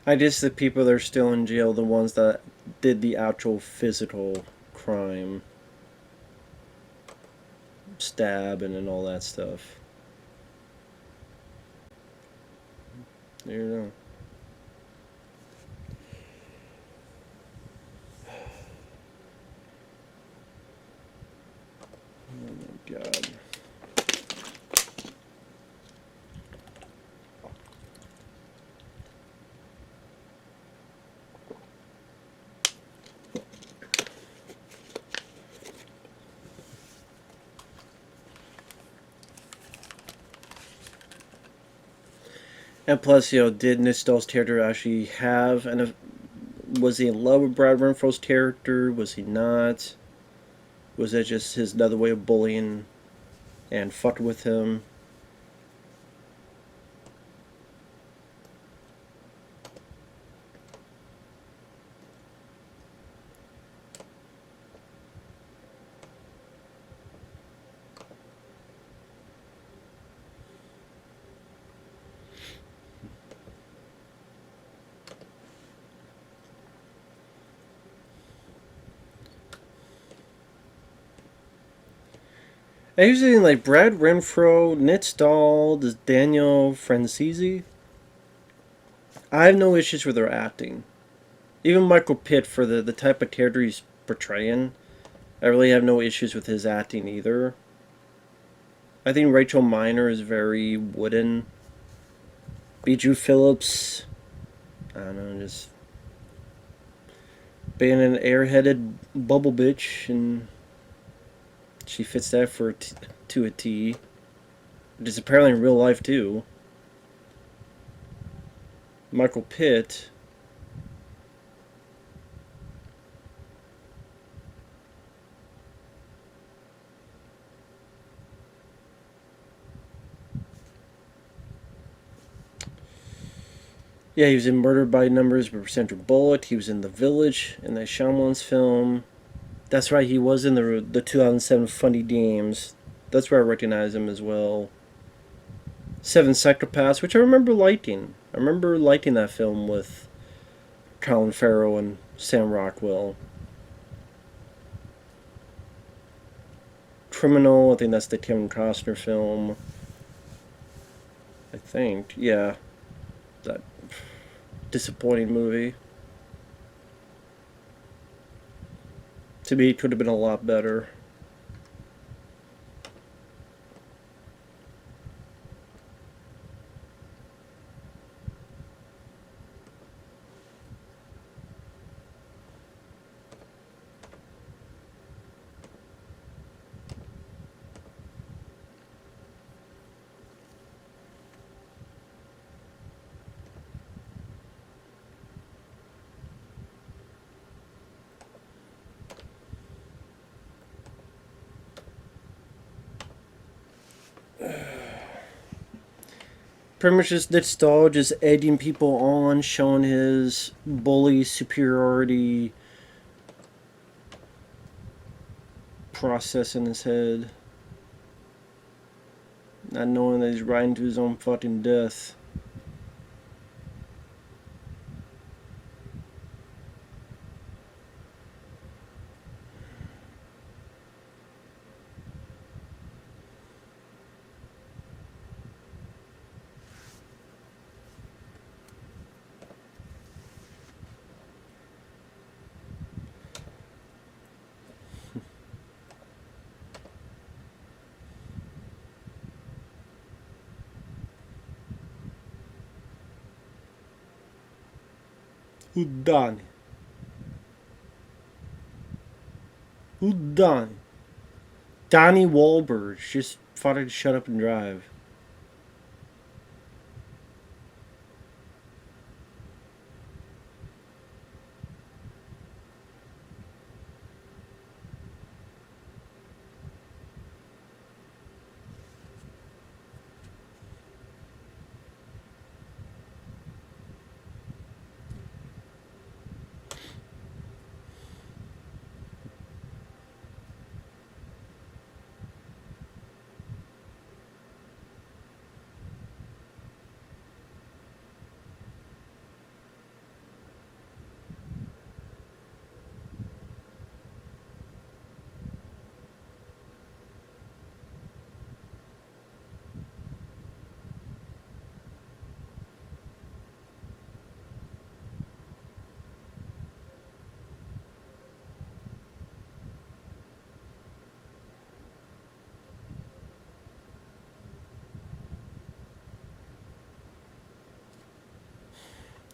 I guess the people that are still in jail, the ones that did the actual physical crime, stabbing and all that stuff. There you go. Oh my god. And plus, did Nistel's character actually have Was he in love with Brad Renfro's character? Was he not? Was that just his another way of bullying and fucking with him? I usually like Brad Renfro, Nit Stahl, this Daniel Francese. I have no issues with their acting. Even Michael Pitt, for the type of character he's portraying, I really have no issues with his acting either. I think Rachel Miner is very wooden. Bijou Phillips, I don't know, just being an airheaded bubble bitch, and she fits that to a T. Which is apparently in real life too. Michael Pitt. Yeah, he was in Murder by Numbers with Sandra Bullock. He was in The Village in that Shyamalan's film. That's right, he was in the 2007 Funny Games. That's where I recognize him as well. Seven Psychopaths, which I remember liking. I remember liking that film with Colin Farrell and Sam Rockwell. Criminal, I think that's the Kevin Costner film. I think, yeah. That disappointing movie. To me, it could have been a lot better. Pretty much just Nick Stahl just egging people on, showing his bully superiority process in his head. Not knowing that he's riding to his own fucking death. Who done? Who done? Donnie Wahlberg just fucking shut up and drive.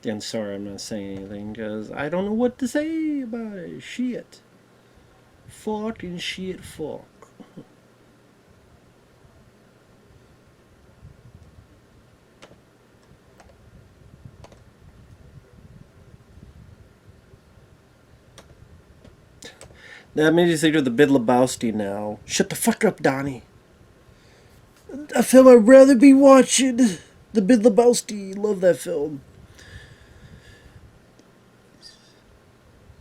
And sorry, I'm not saying anything because I don't know what to say about it. Shit. Fucking shit, fuck. That made you think of the Big Lebowski now. Shut the fuck up, Donnie. A film I'd rather be watching. The Big Lebowski. Love that film.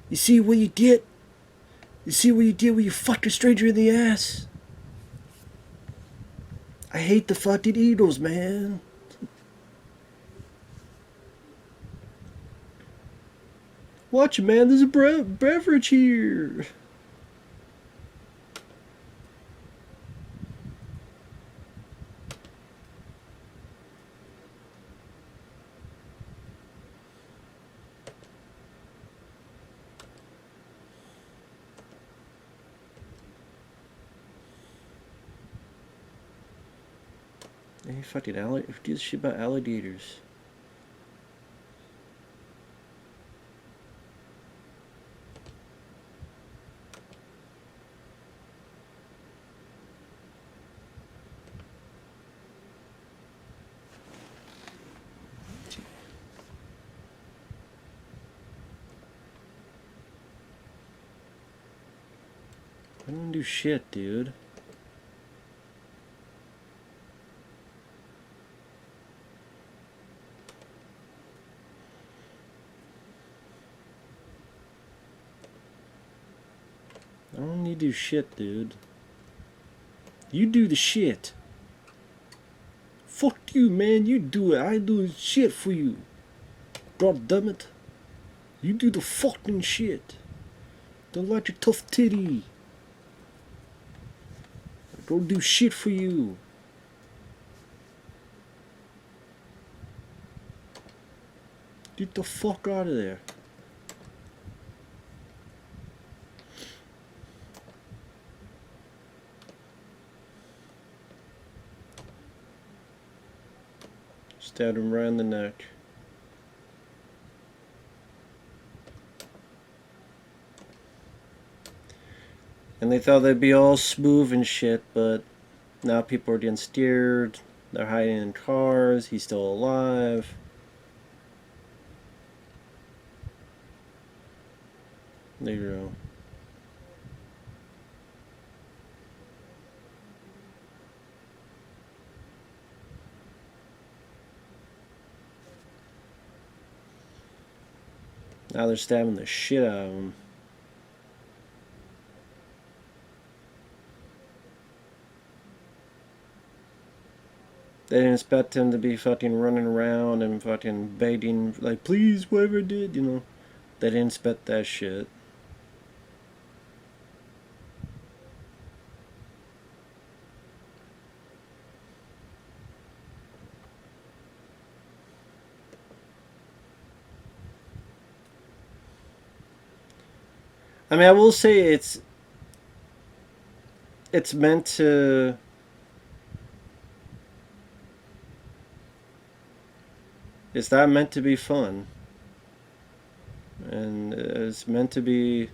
You see what you get? You see what you did when you fucked a stranger in the ass? I hate the fucking Eagles, man. Watch it, man. There's a beverage here. Hey, fucking alligators. Who gives a shit about alligators? I don't do shit, dude. I don't need to do shit, dude. You do the shit. Fuck you, man. You do it. I do shit for you. God damn it. You do the fucking shit. Don't like your tough titty. Go do shit for you. Get the fuck out of there. Stabbed him right in the neck. And they thought they'd be all smooth and shit, but now people are getting steered. They're hiding in cars. He's still alive. There you go. Now they're stabbing the shit out of him. They didn't expect him to be fucking running around and fucking begging, like, please, whoever did, you know. They didn't expect that shit. I mean, I will say it's meant to. It's not meant to be fun, and it's meant to be.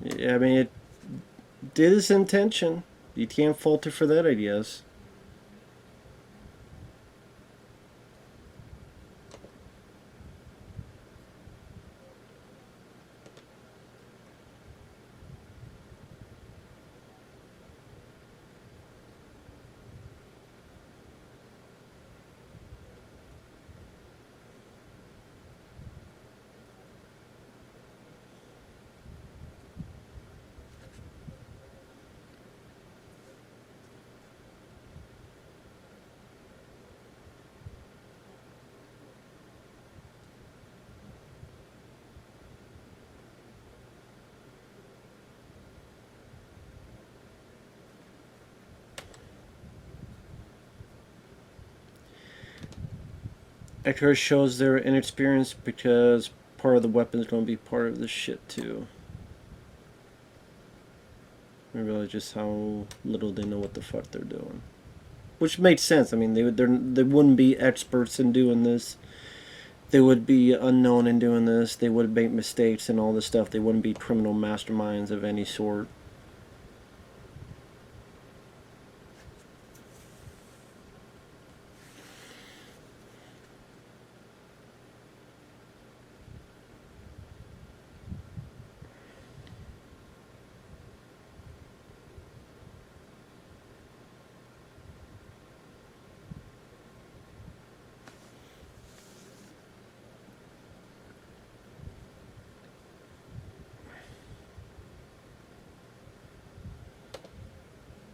I mean, it did its intention. You can't fault it for that, I guess. It shows their inexperience because part of the weapon is going to be part of this shit too. I realize just how little they know what the fuck they're doing, which makes sense. I mean, they wouldn't be experts in doing this. They would be unknown in doing this. They would make mistakes and all this stuff. They wouldn't be criminal masterminds of any sort.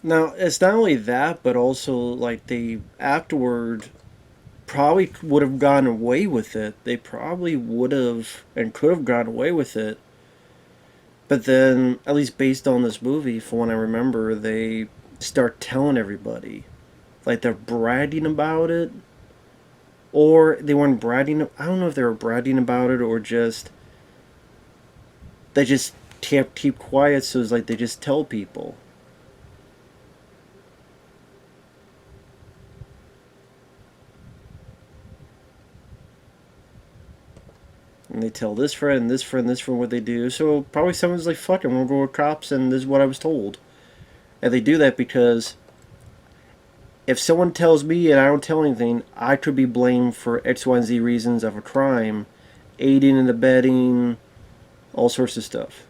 Now, it's not only that, but also, like, they afterward probably would have gotten away with it. They probably would have and could have gotten away with it. But then, at least based on this movie, from what I remember, they start telling everybody. Like, they're bragging about it. Or they weren't bragging. I don't know if they were bragging about it or just. They just keep quiet, so it's like they just tell people. And they tell this friend, and this friend, this friend what they do. So probably someone's like, fuck it, I'm gonna go with cops, and this is what I was told. And they do that because if someone tells me and I don't tell anything, I could be blamed for X, Y, and Z reasons of a crime, aiding and abetting, all sorts of stuff.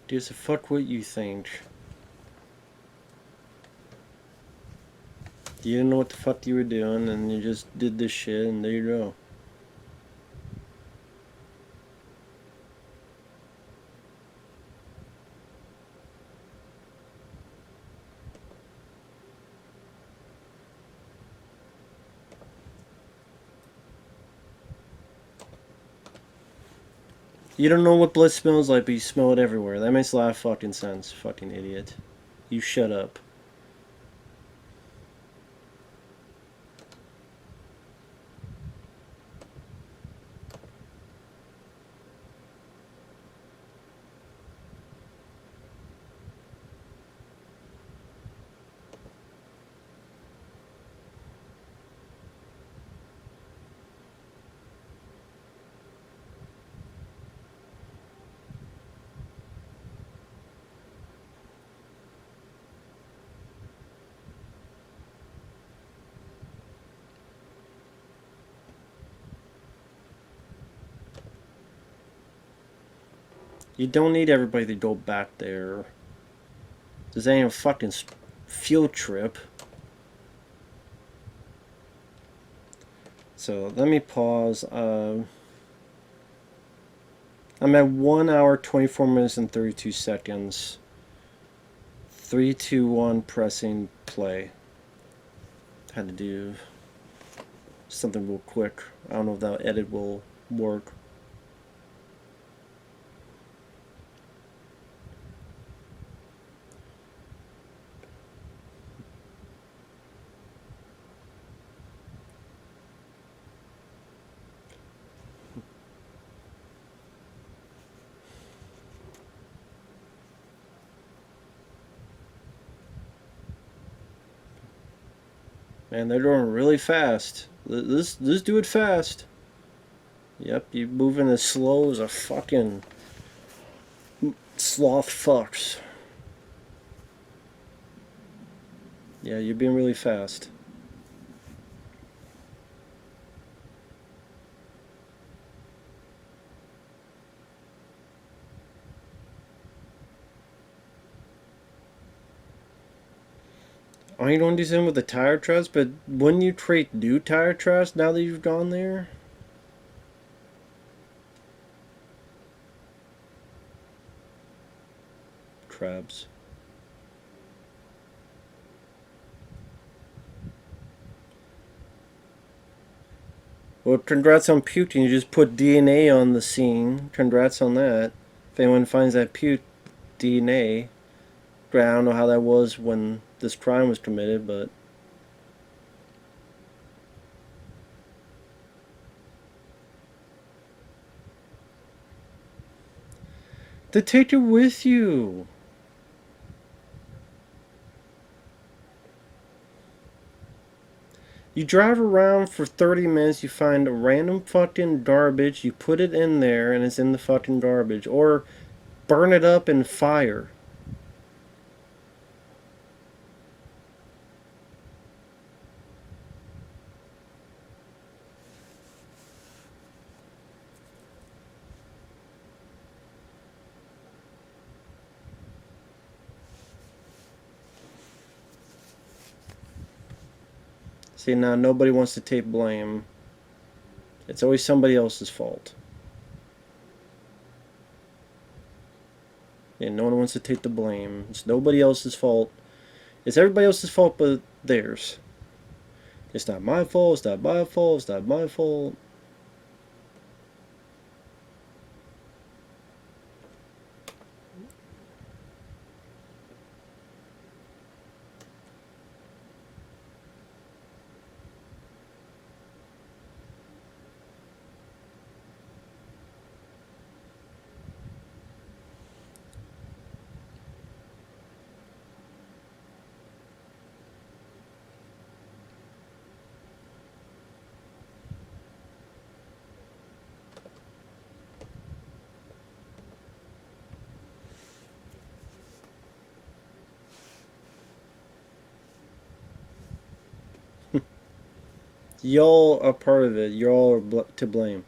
Dude, so fuck what you think. You didn't know what the fuck you were doing, and you just did this shit, and there you go. You don't know what blood smells like, but you smell it everywhere. That makes a lot of fucking sense, fucking idiot. You shut up. You don't need everybody to go back there. This ain't a fucking field trip. So let me pause. I'm at 1 hour, 24 minutes, and 32 seconds. 3, 2, 1, pressing play. Had to do something real quick. I don't know if that edit will work. Man, they're going really fast. Let's do it fast. Yep, you moving as slow as a fucking sloth fucks. Yeah, you're being really fast. Are you going to do something with the tire trust? But wouldn't you create new tire trust now that you've gone there? Crabs. Well, congrats on puking. You just put DNA on the scene. Congrats on that. If anyone finds that puke DNA, I don't know how that was when this crime was committed, but to take it with you. You drive around for 30 minutes, you find a random fucking garbage, you put it in there, and it's in the fucking garbage. Or burn it up in fire. See, now nobody wants to take blame. It's always somebody else's fault. And no one wants to take the blame. It's nobody else's fault. It's everybody else's fault but theirs. It's not my fault, it's not my fault, it's not my fault. Y'all are part of it. Y'all are to blame.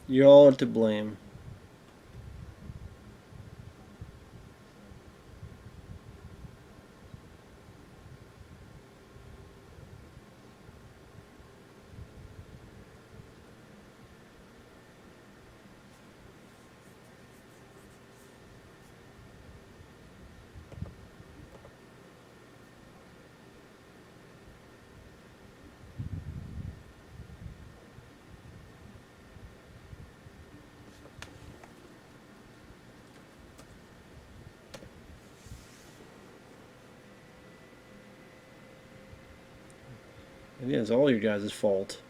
Y'all are to blame. It is all your guys' fault.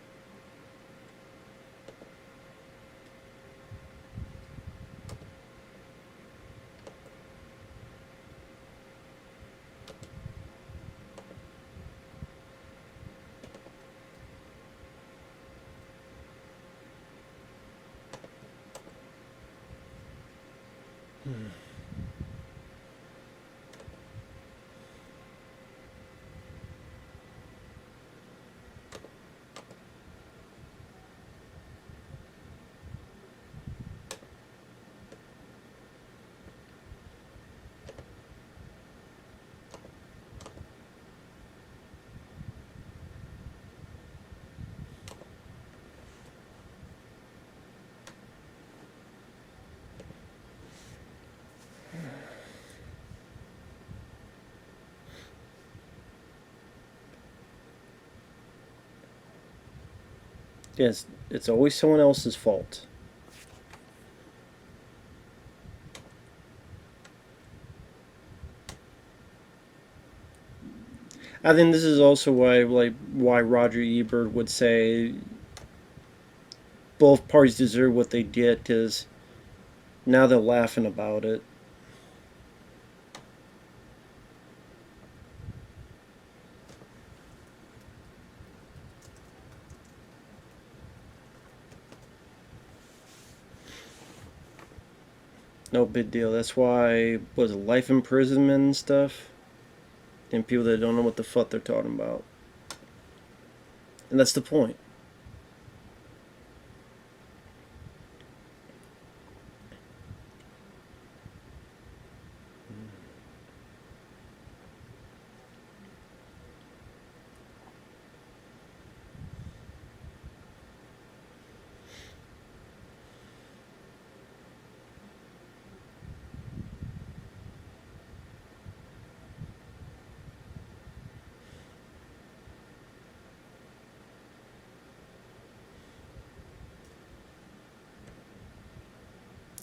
Yes, it's always someone else's fault. I think this is also why Roger Ebert would say both parties deserve what they get, because now they're laughing about it. No big deal. That's why was it life imprisonment and stuff, and people that don't know what the fuck they're talking about. And that's the point.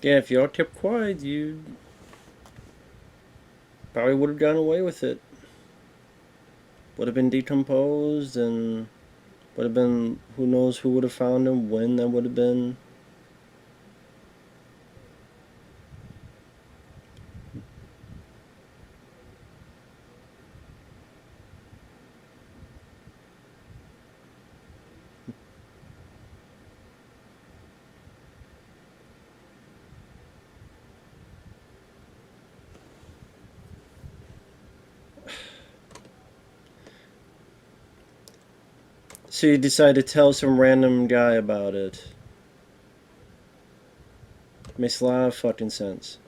Yeah, if y'all kept quiet, you probably would have gone away with it. Would have been decomposed and would have been, who knows who would have found him, when that would have been. So you decide to tell some random guy about it. Makes a lot of fucking sense.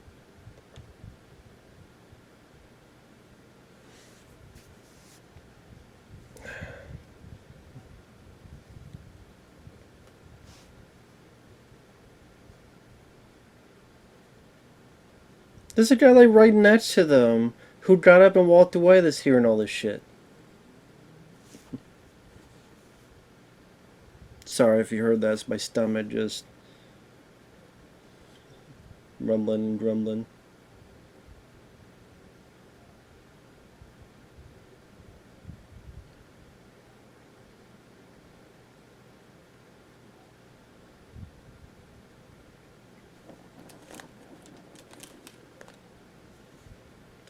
There's a guy like right next to them who got up and walked away that's hearing all this shit. Sorry if you heard that. It's my stomach just rumbling and grumbling.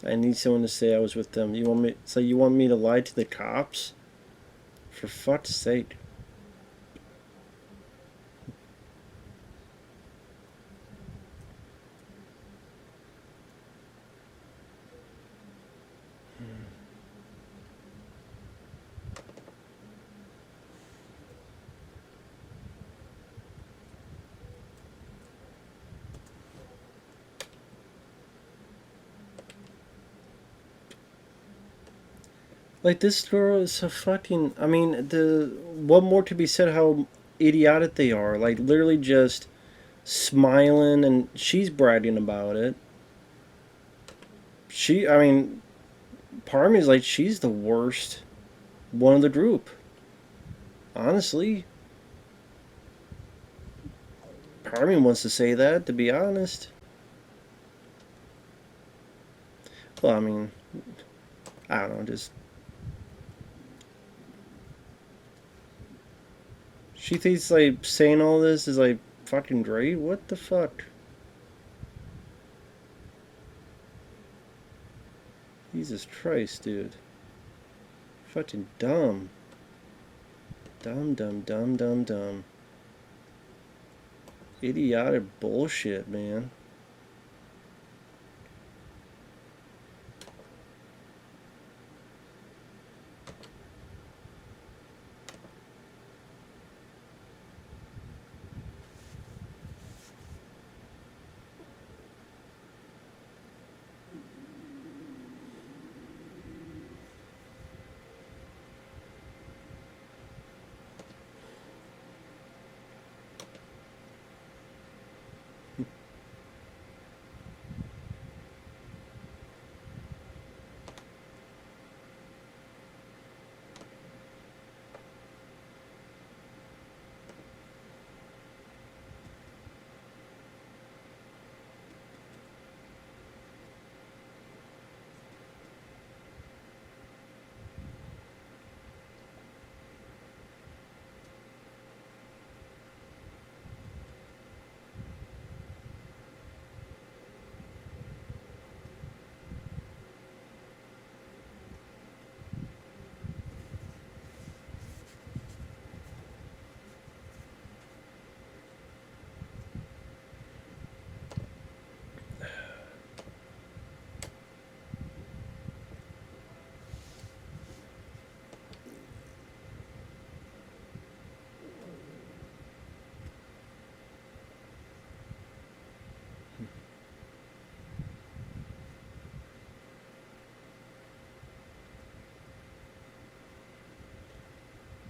I need someone to say I was with them. You want me? So you want me to lie to the cops? For fuck's sake! Like this girl is a fucking. I mean, the what more to be said? How idiotic they are! Like literally just smiling, and she's bragging about it. I mean, part of me is like, she's the worst one of the group. Honestly, part of me wants to say that. To be honest, well, I mean, I don't know. Just she thinks like saying all this is like fucking great. What the fuck? Jesus Christ, dude. Fucking dumb. Dumb, dumb, dumb, dumb, dumb. Idiotic bullshit, man.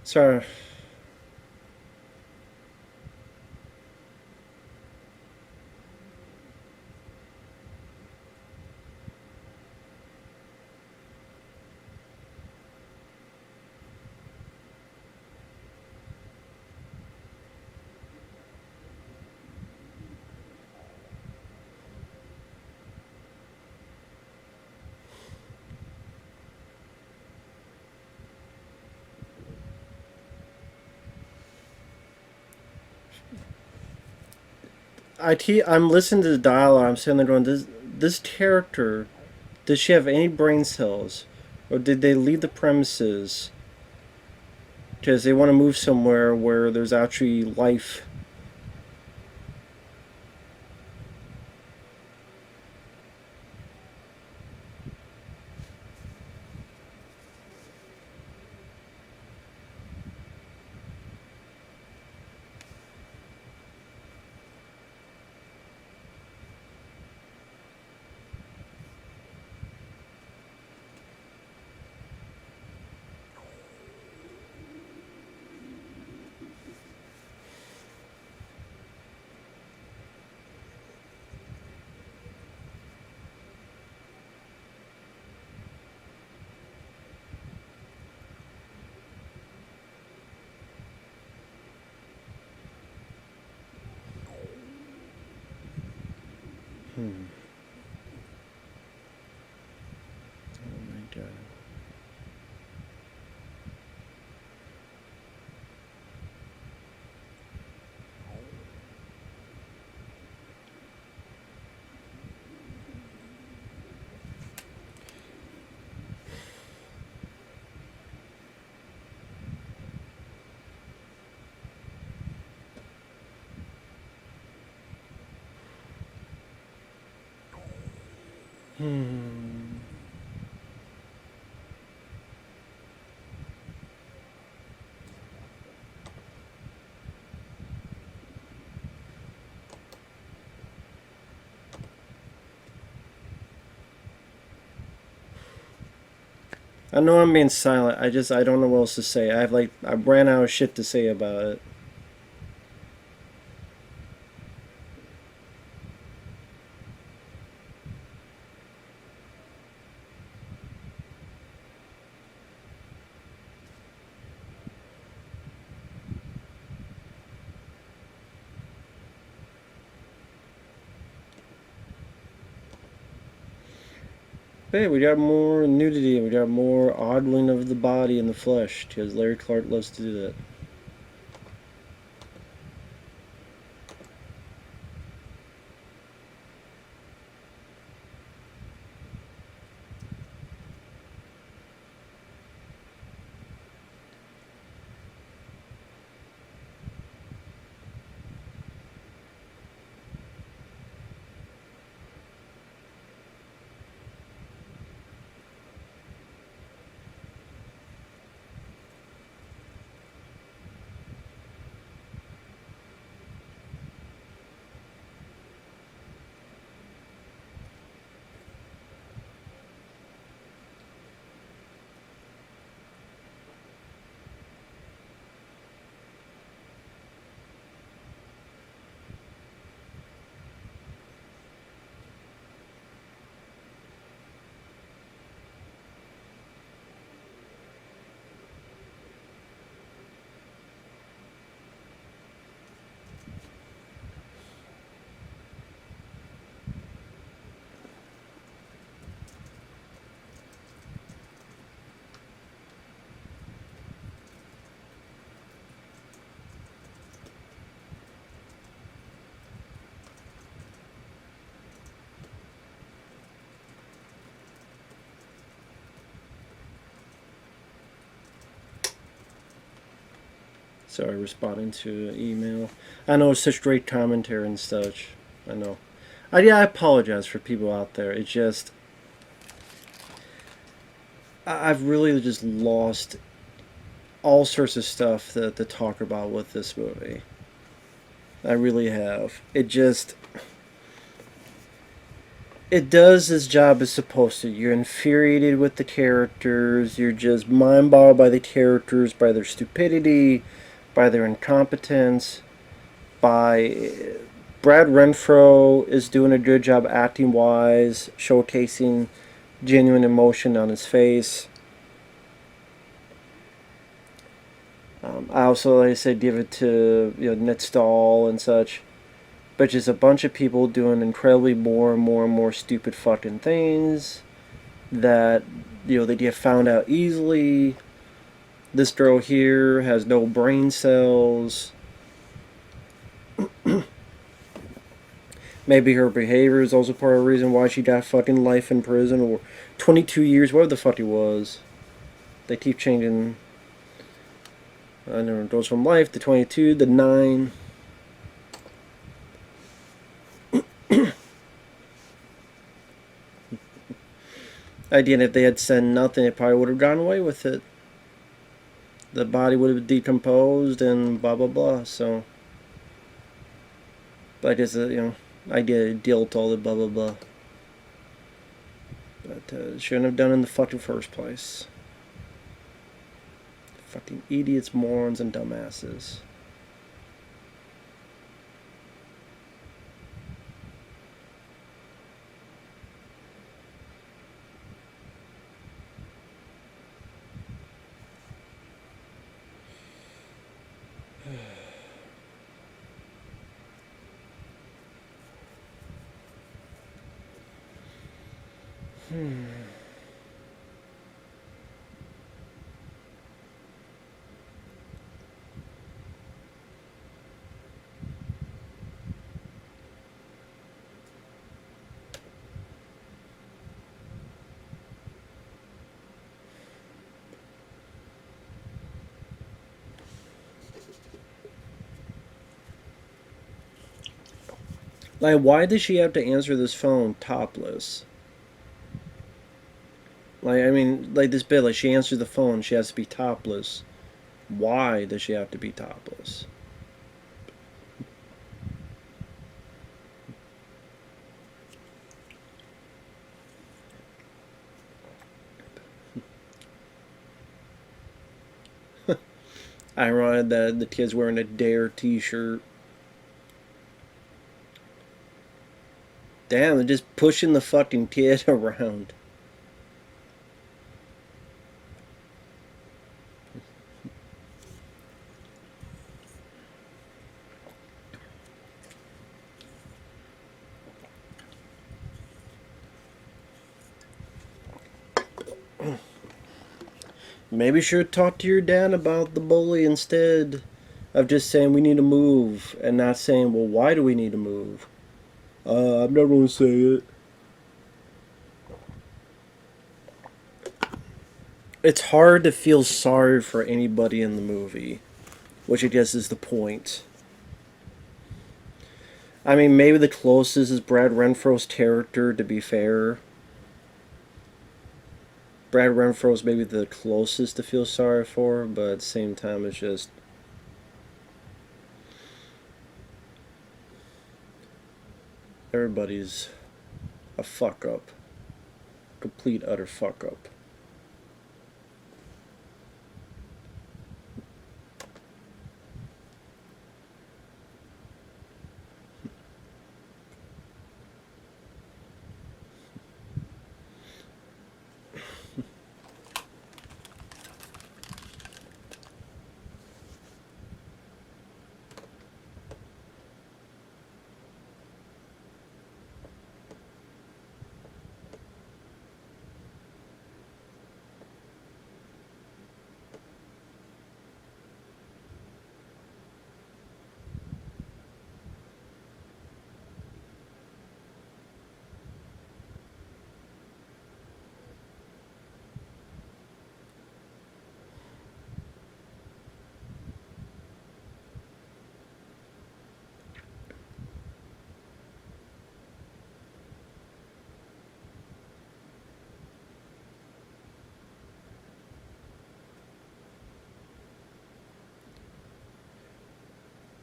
Sorry. I'm listening to the dialogue. I'm sitting there going, this character, does she have any brain cells, or did they leave the premises because they want to move somewhere where there's actually life? Hmm. Oh my god. Hmm. I know I'm being silent. I don't know what else to say. I ran out of shit to say about it. Hey, we got more nudity. We got more ogling of the body and the flesh because Larry Clark loves to do that. Sorry, responding to an email. I know it's such great commentary and such. I know. Yeah, I apologize for people out there. It's just I've really just lost all sorts of stuff to talk about with this movie. I really have. It does its job as supposed to. You're infuriated with the characters. You're just mind boggled by the characters, by their stupidity, by their incompetence, by Brad Renfro is doing a good job acting wise, showcasing genuine emotion on his face. I also, like I said, give it to Ned Stahl and such, but just a bunch of people doing incredibly more and more and more stupid fucking things that they get found out easily. This girl here has no brain cells. Maybe her behavior is also part of the reason why she got fucking life in prison or 22 years, whatever the fuck it was. They keep changing. I know it goes from life to 22 to 9. Again, if they had said nothing, it probably would have gone away with it. The body would have decomposed and blah blah blah. So, but I guess I get a deal with all the blah blah blah. But shouldn't have done it in the fucking first place. Fucking idiots, morons, and dumbasses. Like, why does she have to answer this phone topless? Like, I mean, like this bit, like she answers the phone, she has to be topless. Why does she have to be topless? Ironic that the kid's wearing a Dare t-shirt. Damn, they're just pushing the fucking kid around. Maybe you should talk to your dad about the bully instead of just saying we need to move and not saying, well, why do we need to move? I'm not going to say it. It's hard to feel sorry for anybody in the movie, which I guess is the point. I mean, maybe the closest is Brad Renfro's character, to be fair. Brad Renfro's maybe the closest to feel sorry for, but at the same time, it's just. Everybody's a fuck up. Complete, utter fuck up.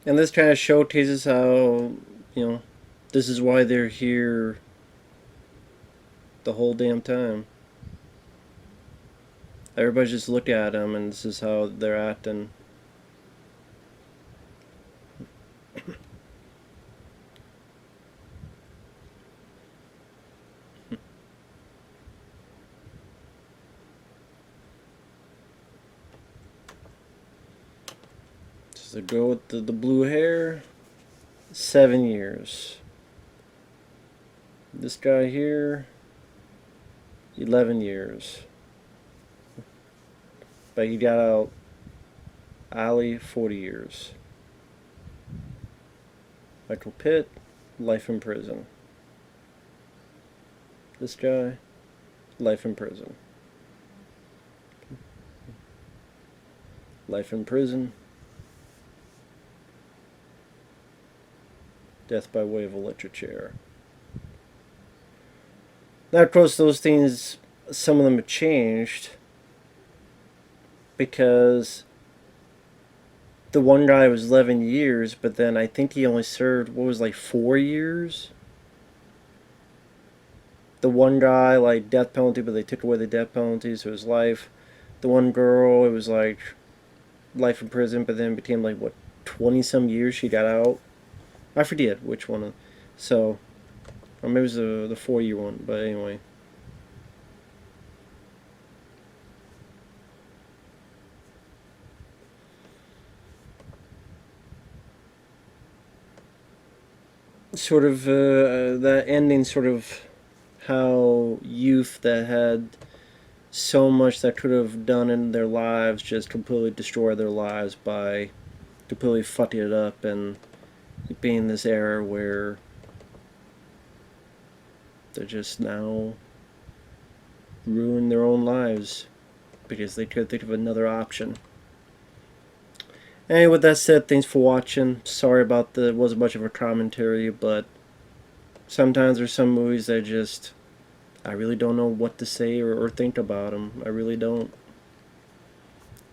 And this kind of showcases how, you know, this is why they're here the whole damn time. Everybody just look at them, and this is how they're acting. So go with the blue hair, 7 years. This guy here, 11 years. But he got out, Ali, 40 years. Michael Pitt, life in prison. This guy, life in prison. Life in prison. Death by way of electric chair. Now, of course, those things, some of them have changed because the one guy was 11 years, but then I think he only served, what was like 4 years? The one guy, like, death penalty, but they took away the death penalty, so it was life. The one girl, it was like life in prison, but then it became like, what, 20 some years she got out? I forget which one. So, or maybe it was the 4 year one, but anyway. Sort of that ending, sort of how youth that had so much that could have done in their lives just completely destroy their lives by completely fucking it up, and being this era where they're just now ruining their own lives because they could think of another option. Anyway, with that said, thanks for watching. Sorry about it wasn't much of a commentary, but sometimes there's some movies that just, I really don't know what to say or think about them. I really don't.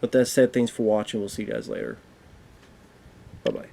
With that said, thanks for watching. We'll see you guys later. Bye-bye.